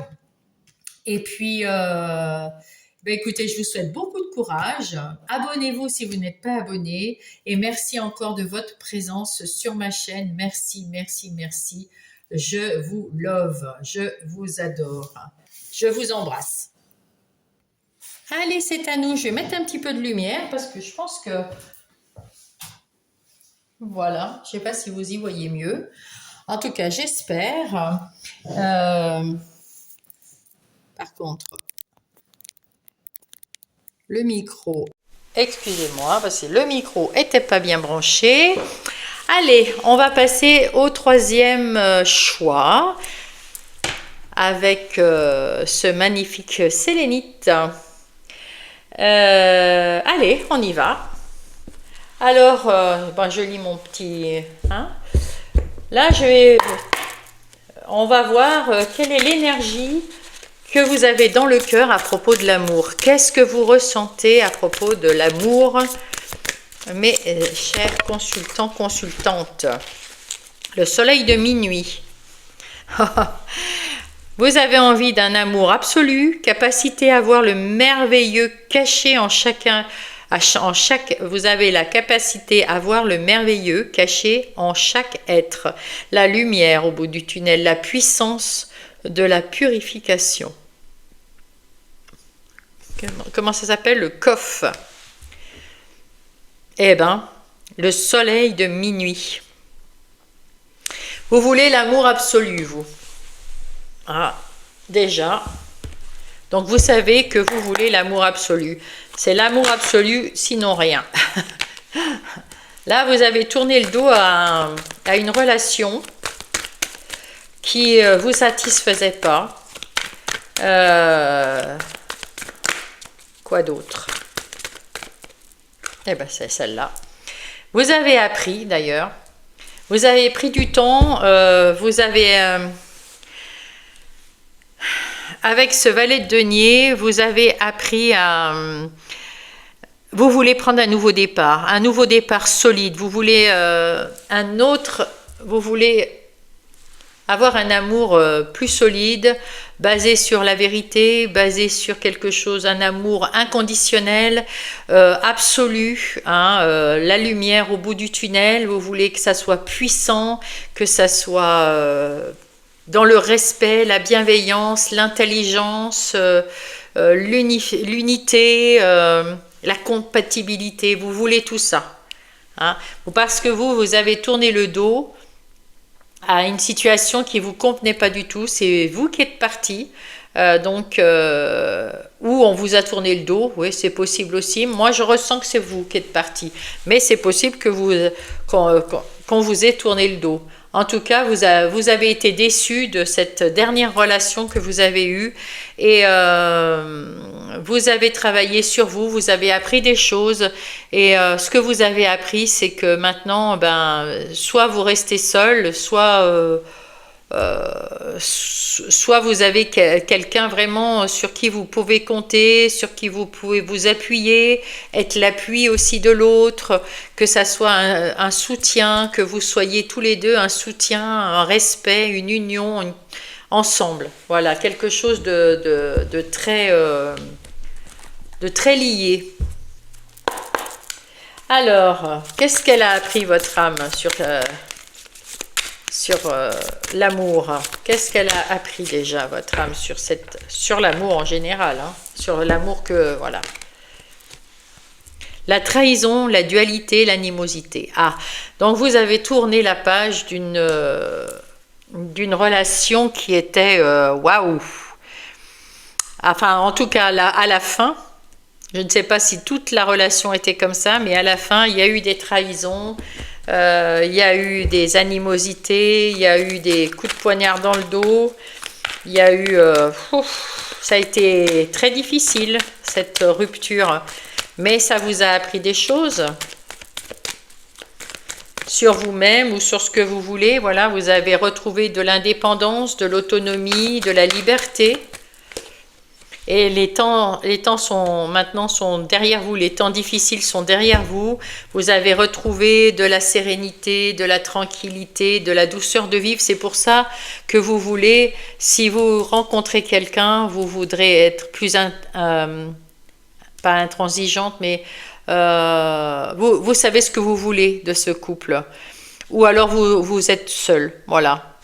Et puis, ben écoutez, je vous souhaite beaucoup de courage. Abonnez-vous si vous n'êtes pas abonné. Et merci encore de votre présence sur ma chaîne. Merci, merci, merci. Je vous love. Je vous adore. Je vous embrasse. Allez, c'est à nous. Je vais mettre un petit peu de lumière parce que je pense que... Voilà. Je ne sais pas si vous y voyez mieux. En tout cas, j'espère. Par contre... Le micro, excusez-moi, parce que le micro était pas bien branché. Allez, on va passer au troisième choix avec ce magnifique sélénite. Allez, on y va. Alors, je lis mon petit... Hein. Là, on va voir quelle est l'énergie que vous avez dans le cœur à propos de l'amour. Qu'est-ce que vous ressentez à propos de l'amour, mes chers consultants, consultantes? Le soleil de minuit. Vous avez envie d'un amour absolu, capacité à voir le merveilleux caché en chacun. Vous avez la capacité à voir le merveilleux caché en chaque être, la lumière au bout du tunnel, la puissance de la purification. Comment ça s'appelle? Le Kof. Eh bien, le soleil de minuit. Vous voulez l'amour absolu, vous. Ah, déjà. Donc, vous savez que vous voulez l'amour absolu. C'est l'amour absolu, sinon rien. Là, vous avez tourné le dos à une relation qui ne vous satisfaisait pas. Quoi d'autre? Eh bien, c'est celle-là. Vous avez appris, d'ailleurs. Vous avez pris du temps. Vous avez... avec ce valet de denier, vous avez appris à... vous voulez prendre un nouveau départ solide. Vous voulez un autre... Vous voulez avoir un amour plus solide, basé sur la vérité, basé sur quelque chose, un amour inconditionnel, absolu, hein, la lumière au bout du tunnel. Vous voulez que ça soit puissant, que ça soit dans le respect, la bienveillance, l'intelligence, l'unité, la compatibilité. Vous voulez tout ça, hein, parce que vous avez tourné le dos à une situation qui ne vous convenait pas du tout. C'est vous qui êtes parti, ou on vous a tourné le dos. Oui, c'est possible aussi. Moi, je ressens que c'est vous qui êtes parti, mais c'est possible que qu'on vous ait tourné le dos. En tout cas, vous avez été déçu de cette dernière relation que vous avez eue et vous avez travaillé sur vous, vous avez appris des choses et ce que vous avez appris, c'est que maintenant, soit vous restez seul, soit vous avez quelqu'un vraiment sur qui vous pouvez compter, sur qui vous pouvez vous appuyer, être l'appui aussi de l'autre, que ça soit un soutien, que vous soyez tous les deux un soutien, un respect, une union ensemble. Voilà, quelque chose de très lié. Alors, qu'est-ce qu'elle a appris, votre âme, sur l'amour? Qu'est-ce qu'elle a appris déjà, votre âme, sur l'amour en général, hein, sur l'amour que, voilà. La trahison, la dualité, l'animosité. Ah, donc vous avez tourné la page d'une relation qui était waouh. Enfin, en tout cas, à la fin, je ne sais pas si toute la relation était comme ça, mais à la fin, il y a eu des trahisons, il y a eu des animosités, il y a eu des coups de poignard dans le dos, il y a eu... ça a été très difficile, cette rupture, mais ça vous a appris des choses sur vous-même ou sur ce que vous voulez. Voilà, vous avez retrouvé de l'indépendance, de l'autonomie, de la liberté. Et les temps maintenant sont derrière vous, les temps difficiles sont derrière vous. Vous avez retrouvé de la sérénité, de la tranquillité, de la douceur de vivre. C'est pour ça que vous voulez, si vous rencontrez quelqu'un, vous voudrez être plus, pas intransigeante, mais vous savez ce que vous voulez de ce couple. Ou alors vous êtes seul, voilà.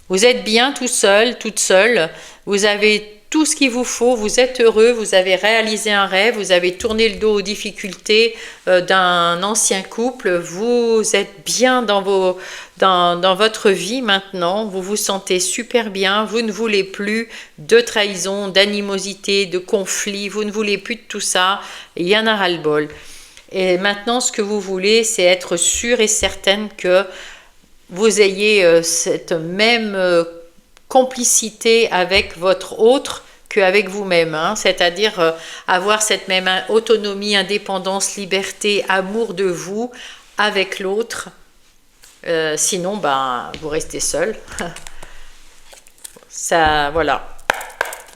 Vous êtes bien tout seul, toute seule. Vous avez tout ce qu'il vous faut, vous êtes heureux, vous avez réalisé un rêve, vous avez tourné le dos aux difficultés d'un ancien couple, vous êtes bien dans votre vie maintenant, vous vous sentez super bien, vous ne voulez plus de trahison, d'animosité, de conflit, vous ne voulez plus de tout ça, il y en a ras-le-bol. Et maintenant, ce que vous voulez, c'est être sûre et certaine que vous ayez cette même complicité avec votre autre qu'avec vous-même, hein, c'est-à-dire avoir cette même autonomie, indépendance, liberté, amour de vous avec l'autre. Sinon, ben, vous restez seul. Ça, voilà.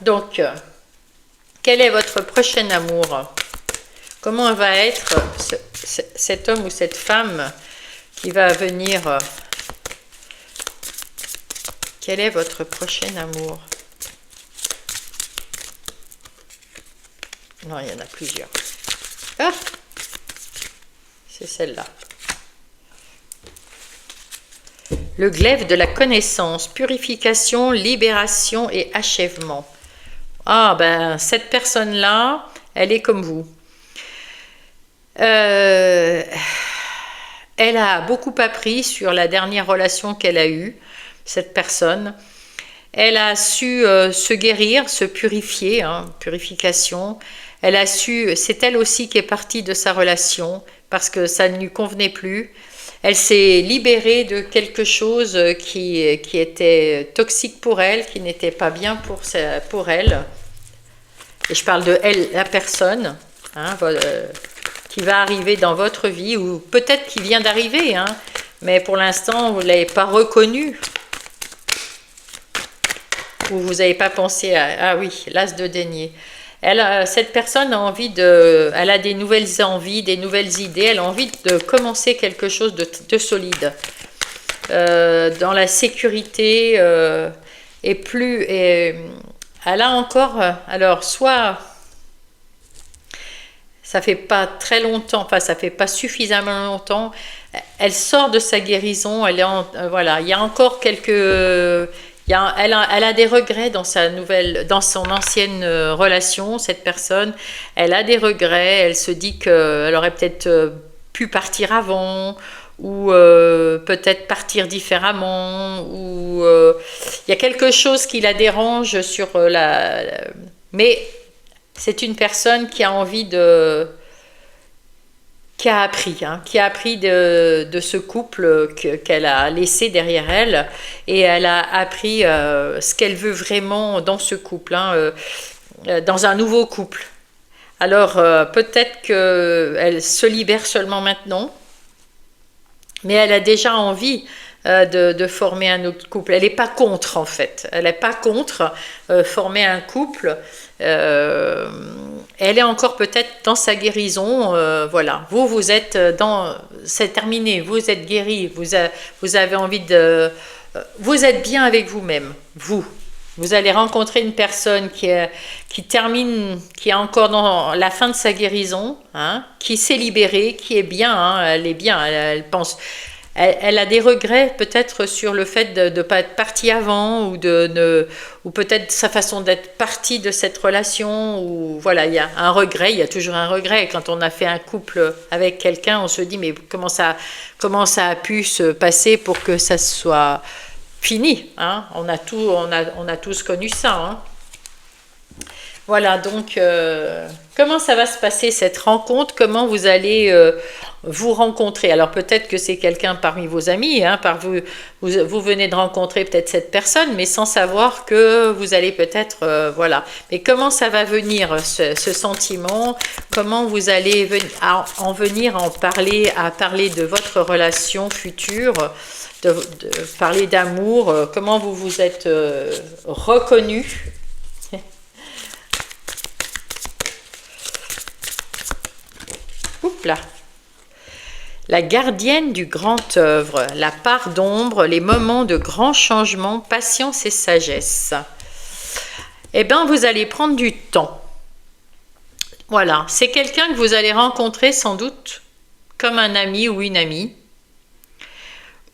Donc, quel est votre prochain amour? Comment va être cet homme ou cette femme qui va venir? Quel est votre prochain amour? Non, il y en a plusieurs. Ah! C'est celle-là. Le glaive de la connaissance, purification, libération et achèvement. Ah, ben, cette personne-là, elle est comme vous. Elle a beaucoup appris sur la dernière relation qu'elle a eue, cette personne. Elle a su se guérir, se purifier, hein, purification. Elle a su, c'est elle aussi qui est partie de sa relation parce que ça ne lui convenait plus. Elle s'est libérée de quelque chose qui était toxique pour elle, qui n'était pas bien pour elle. Et je parle de elle, la personne, hein, qui va arriver dans votre vie, ou peut-être qui vient d'arriver, hein, mais pour l'instant, vous ne l'avez pas reconnue. Ou vous n'avez pas pensé à... Ah oui, l'as de denier. Cette personne a envie elle a des nouvelles envies, des nouvelles idées, elle a envie de commencer quelque chose de solide. Dans la sécurité, elle a encore, alors soit ça fait pas très longtemps, enfin ça fait pas suffisamment longtemps, elle sort de sa guérison, voilà, il y a encore quelques... Elle a des regrets dans son ancienne relation, cette personne. Elle a des regrets, elle se dit qu'elle aurait peut-être pu partir avant, ou peut-être partir différemment, ou il y a quelque chose qui la dérange sur mais c'est une personne qui a envie qui a appris de ce couple qu'elle a laissé derrière elle, et elle a appris ce qu'elle veut vraiment dans ce couple, hein, dans un nouveau couple. Alors peut-être qu'elle se libère seulement maintenant, mais elle a déjà envie de former un autre couple. Elle n'est pas contre, en fait. Elle n'est pas contre former un couple. Elle est encore peut-être dans sa guérison. Voilà. Vous êtes c'est terminé. Vous êtes guéri. Vous avez envie de... vous êtes bien avec vous-même. Vous allez rencontrer une personne qui est encore dans la fin de sa guérison, hein, qui s'est libérée, qui est bien, hein, elle est bien, elle pense... elle a des regrets peut-être sur le fait de ne pas être partie avant ou peut-être sa façon d'être partie de cette relation ou voilà, il y a un regret, il y a toujours un regret. Quand on a fait un couple avec quelqu'un, on se dit mais comment ça a pu se passer pour que ça soit fini, hein? On a tous connu ça, hein? Voilà, donc comment ça va se passer cette rencontre? Comment vous allez vous rencontrer? Alors peut-être que c'est quelqu'un parmi vos amis, hein, vous venez de rencontrer peut-être cette personne, mais sans savoir que vous allez peut-être, voilà. Mais comment ça va venir, ce sentiment? Comment vous allez en venir à parler de votre relation future, parler d'amour? Comment vous vous êtes reconnu? Oups là. La gardienne du grand œuvre, la part d'ombre, les moments de grands changements, patience et sagesse. Eh bien, vous allez prendre du temps. Voilà, c'est quelqu'un que vous allez rencontrer sans doute comme un ami ou une amie,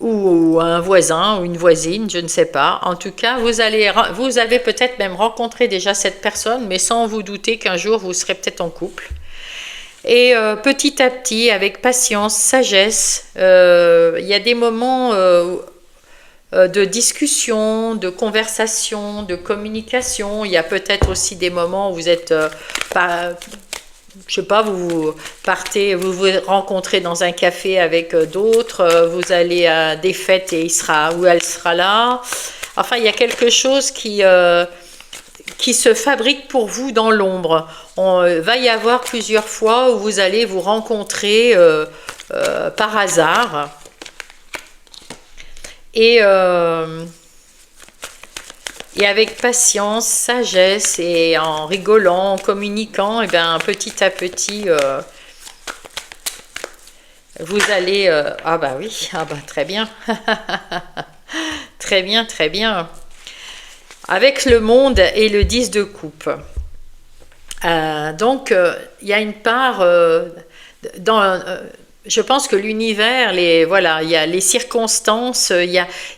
ou un voisin ou une voisine, je ne sais pas. En tout cas, vous avez peut-être même rencontré déjà cette personne, mais sans vous douter qu'un jour vous serez peut-être en couple. Et petit à petit, avec patience, sagesse, il y a des moments de discussion, de conversation, de communication. Il y a peut-être aussi des moments où vous êtes, je sais pas, vous partez, vous vous rencontrez dans un café avec d'autres, vous allez à des fêtes et il sera ou elle sera là. Enfin, il y a quelque chose qui se fabrique pour vous dans l'ombre. On va y avoir plusieurs fois où vous allez vous rencontrer par hasard. Et avec patience, sagesse et en rigolant, en communiquant, et bien petit à petit, vous allez... ah bah oui, ah bah très bien. Très bien, très bien. Avec le monde et le 10 de coupe. Donc, il y a une part je pense que l'univers, voilà, il y a les circonstances, il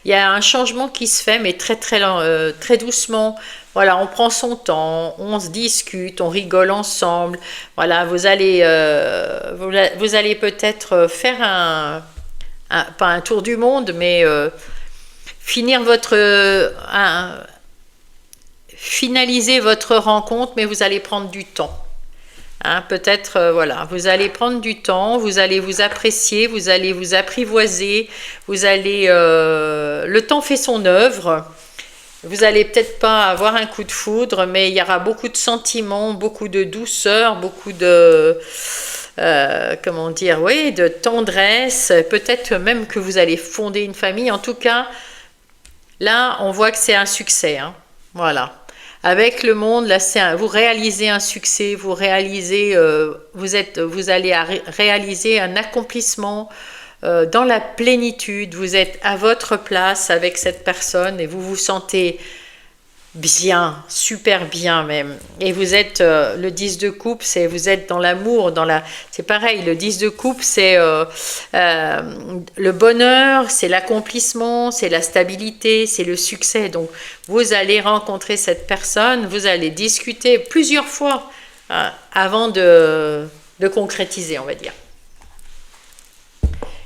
y a un changement qui se fait, mais très doucement. Voilà, on prend son temps, on se discute, on rigole ensemble. Voilà, vous allez peut-être faire pas un tour du monde, mais finir finaliser votre rencontre, mais vous allez prendre du temps. Hein, peut-être, voilà, vous allez prendre du temps, vous allez vous apprécier, vous allez vous apprivoiser, le temps fait son œuvre. Vous allez peut-être pas avoir un coup de foudre, mais il y aura beaucoup de sentiments, beaucoup de douceur, beaucoup de, comment dire, oui, de tendresse. Peut-être même que vous allez fonder une famille. En tout cas, là, on voit que c'est un succès. Hein, voilà. Avec le monde, là, vous réalisez un succès, vous allez réaliser un accomplissement dans la plénitude. Vous êtes à votre place avec cette personne et vous vous sentez bien, super bien même. Et vous êtes, le 10 de coupe, vous êtes dans l'amour, c'est pareil, le 10 de coupe, c'est le bonheur, c'est l'accomplissement, c'est la stabilité, c'est le succès. Donc, vous allez rencontrer cette personne, vous allez discuter plusieurs fois avant de concrétiser, on va dire.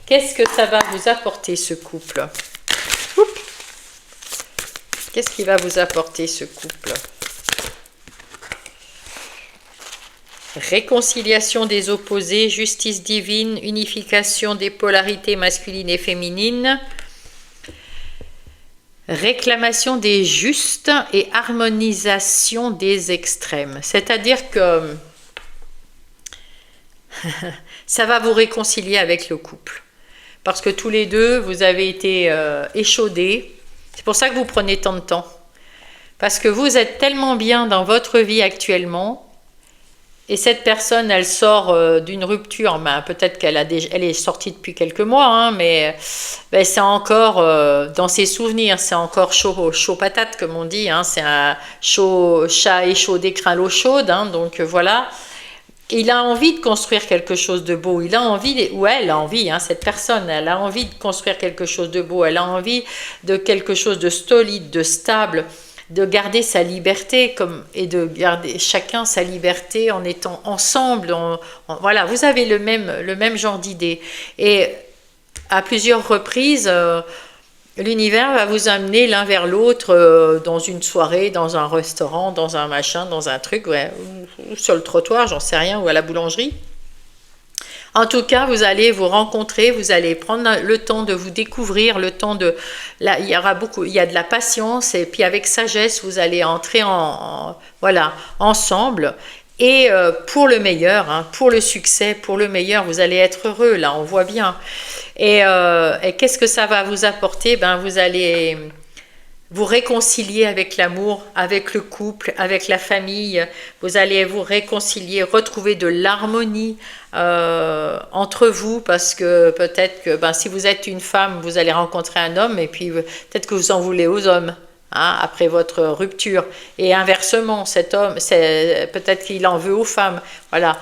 Qu'est-ce que ça va vous apporter, ce couple? Oups. Qu'est-ce qui va vous apporter ce couple? Réconciliation des opposés, justice divine, unification des polarités masculines et féminines, réclamation des justes et harmonisation des extrêmes. C'est-à-dire que ça va vous réconcilier avec le couple. Parce que tous les deux, vous avez été échaudés. C'est pour ça que vous prenez tant de temps. Parce que vous êtes tellement bien dans votre vie actuellement, et cette personne, elle sort d'une rupture, ben, peut-être elle est sortie depuis quelques mois, hein, mais ben, c'est encore dans ses souvenirs, c'est encore chaud patate, comme on dit, hein, c'est un chaud chat échaudé craint l'eau chaude, hein, donc voilà. il a envie de construire quelque chose de beau, il a envie, ou elle a envie, hein, cette personne, elle a envie de construire quelque chose de beau, elle a envie de quelque chose de solide, de stable, de garder sa liberté et de garder chacun sa liberté en étant ensemble. Voilà, vous avez le même genre d'idée. Et à plusieurs reprises, l'univers va vous amener l'un vers l'autre dans une soirée, dans un restaurant, dans un machin, dans un truc, ouais, ou sur le trottoir, j'en sais rien, ou à la boulangerie. En tout cas, vous allez vous rencontrer, vous allez prendre le temps de vous découvrir, le temps de... Là, il y a de la patience et puis avec sagesse, vous allez entrer voilà, ensemble. Et pour le meilleur, hein, pour le succès, pour le meilleur, vous allez être heureux, là, on voit bien. Et qu'est-ce que ça va vous apporter? Ben, vous allez vous réconcilier avec l'amour, avec le couple, avec la famille. Vous allez vous réconcilier, retrouver de l'harmonie entre vous, parce que peut-être que ben, si vous êtes une femme, vous allez rencontrer un homme et puis peut-être que vous en voulez aux hommes. Hein, après votre rupture, et inversement, cet homme, peut-être qu'il en veut aux femmes, voilà.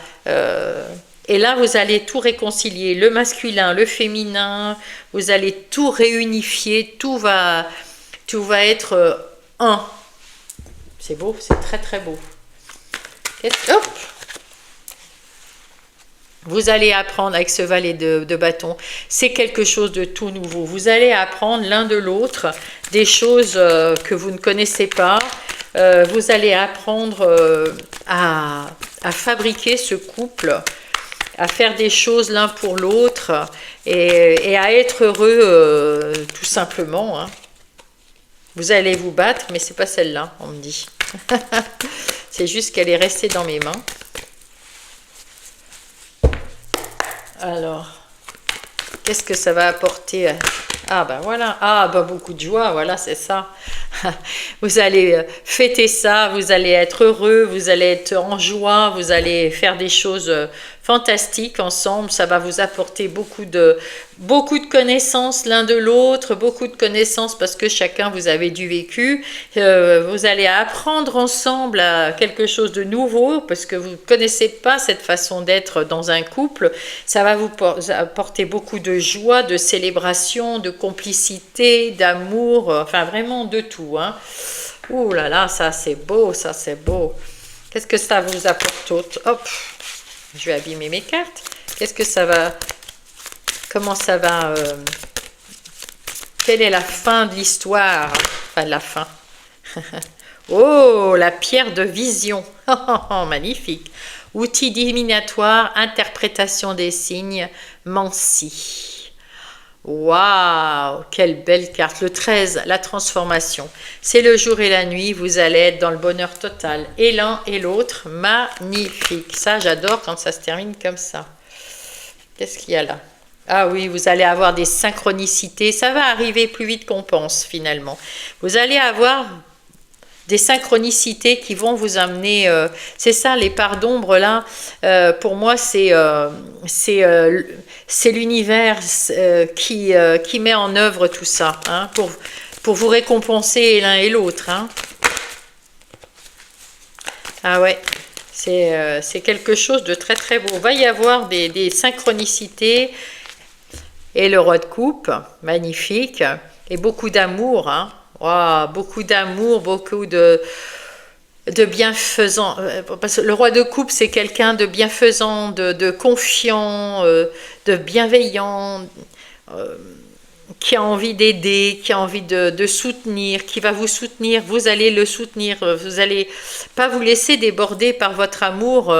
Et là, vous allez tout réconcilier, le masculin, le féminin, vous allez tout réunifier, tout va être un. C'est beau, c'est très très beau. Hop. Vous allez apprendre avec ce valet de bâton, c'est quelque chose de tout nouveau. Vous allez apprendre l'un de l'autre des choses que vous ne connaissez pas. Vous allez apprendre à fabriquer ce couple, à faire des choses l'un pour l'autre et à être heureux tout simplement. Hein. Vous allez vous battre, mais c'est pas celle-là, on me dit. C'est juste qu'elle est restée dans mes mains. Alors, qu'est-ce que ça va apporter? Ah ben voilà, ah ben beaucoup de joie, voilà, c'est ça. Vous allez fêter ça, vous allez être heureux, vous allez être en joie, vous allez faire des choses fantastiques ensemble. Ça va vous apporter beaucoup de connaissances l'un de l'autre, beaucoup de connaissances parce que chacun vous avez du vécu. Vous allez apprendre ensemble à quelque chose de nouveau parce que vous ne connaissez pas cette façon d'être dans un couple. Ça va vous apporter beaucoup de joie, de célébration, de complicité, d'amour, enfin vraiment de tout. Hein. Ouh là là, ça c'est beau, ça c'est beau. Qu'est-ce que ça vous apporte autre? Hop, je vais abîmer mes cartes. Qu'est-ce que ça va... Comment ça va... Quelle est la fin de l'histoire? Enfin, la fin. Oh, la pierre de vision. Magnifique. Outil divinatoire, interprétation des signes, Mansi. Waouh, quelle belle carte. Le 13, la transformation. C'est le jour et la nuit, vous allez être dans le bonheur total. Et l'un et l'autre, magnifique. Ça, j'adore quand ça se termine comme ça. Qu'est-ce qu'il y a là? Ah oui, vous allez avoir des synchronicités. Ça va arriver plus vite qu'on pense finalement. Vous allez avoir des synchronicités qui vont vous amener, c'est ça, les parts d'ombre là, pour moi c'est l'univers qui met en œuvre tout ça, hein, pour vous récompenser l'un et l'autre. Hein. Ah ouais, c'est quelque chose de très très beau. Il va y avoir des synchronicités et le roi de coupe, magnifique, et beaucoup d'amour, hein. Wow, beaucoup d'amour, beaucoup de bienfaisant. Parce que le roi de coupe, c'est quelqu'un de bienfaisant, de confiant, de bienveillant, qui a envie d'aider, qui a envie de soutenir, qui va vous soutenir. Vous allez le soutenir. Vous n'allez pas vous laisser déborder par votre amour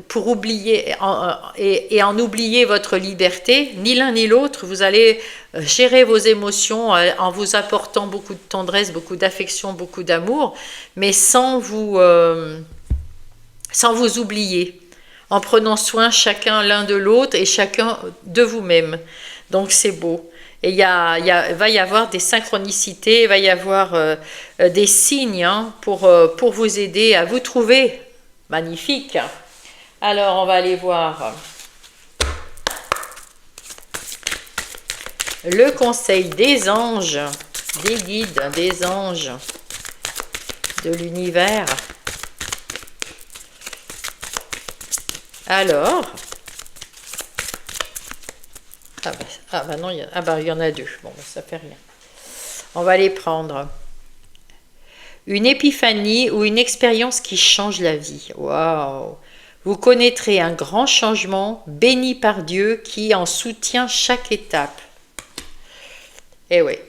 pour oublier et en oublier votre liberté. Ni l'un ni l'autre. Vous allez gérer vos émotions en vous apportant beaucoup de tendresse, beaucoup d'affection, beaucoup d'amour, mais sans vous oublier, en prenant soin chacun l'un de l'autre et chacun de vous-même. Donc c'est beau. Et il va y avoir des synchronicités, il va y avoir des signes, hein, pour vous aider à vous trouver. Magnifique. Alors on va aller voir le conseil des anges, des guides, des anges, de l'univers. Alors, non, il y en a deux. Bon, ça fait rien. On va les prendre. Une épiphanie ou une expérience qui change la vie. Waouh! Vous connaîtrez un grand changement béni par Dieu qui en soutient chaque étape. Et oui.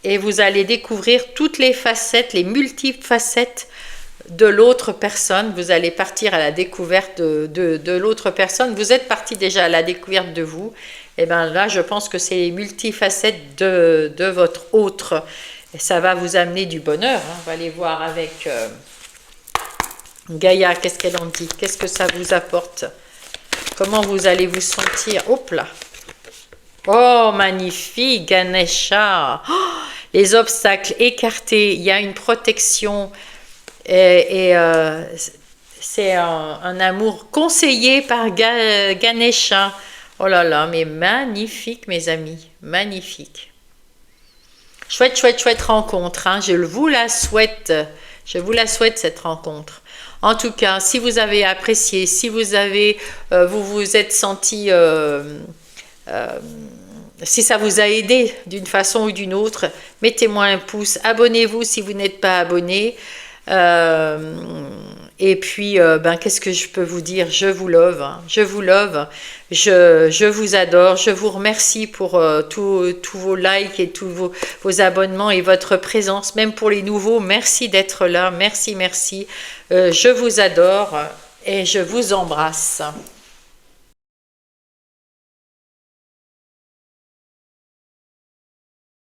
Et vous allez découvrir toutes les facettes, les multiples facettes de l'autre personne. Vous allez partir à la découverte de l'autre personne. Vous êtes parti déjà à la découverte de vous. Et bien là, je pense que c'est les multifacettes de votre autre. Et ça va vous amener du bonheur. Hein. On va aller voir avec Gaïa, qu'est-ce qu'elle en dit? Qu'est-ce que ça vous apporte? Comment vous allez vous sentir? Hop là! Oh, magnifique, Ganesha! Oh, les obstacles écartés, il y a une protection et c'est un amour conseillé par Ganesha. Oh là là, mais magnifique, mes amis, magnifique. Chouette, chouette, chouette rencontre. Hein. Je vous la souhaite cette rencontre. En tout cas, si vous avez apprécié, si vous avez, vous vous êtes senti, si ça vous a aidé d'une façon ou d'une autre, mettez-moi un pouce, abonnez-vous si vous n'êtes pas abonné. Et puis, qu'est-ce que je peux vous dire? Je vous love, hein. Je vous love, je vous adore, je vous remercie pour tous vos likes et tous vos abonnements et votre présence, même pour les nouveaux. Merci d'être là, merci, merci. Je vous adore et je vous embrasse.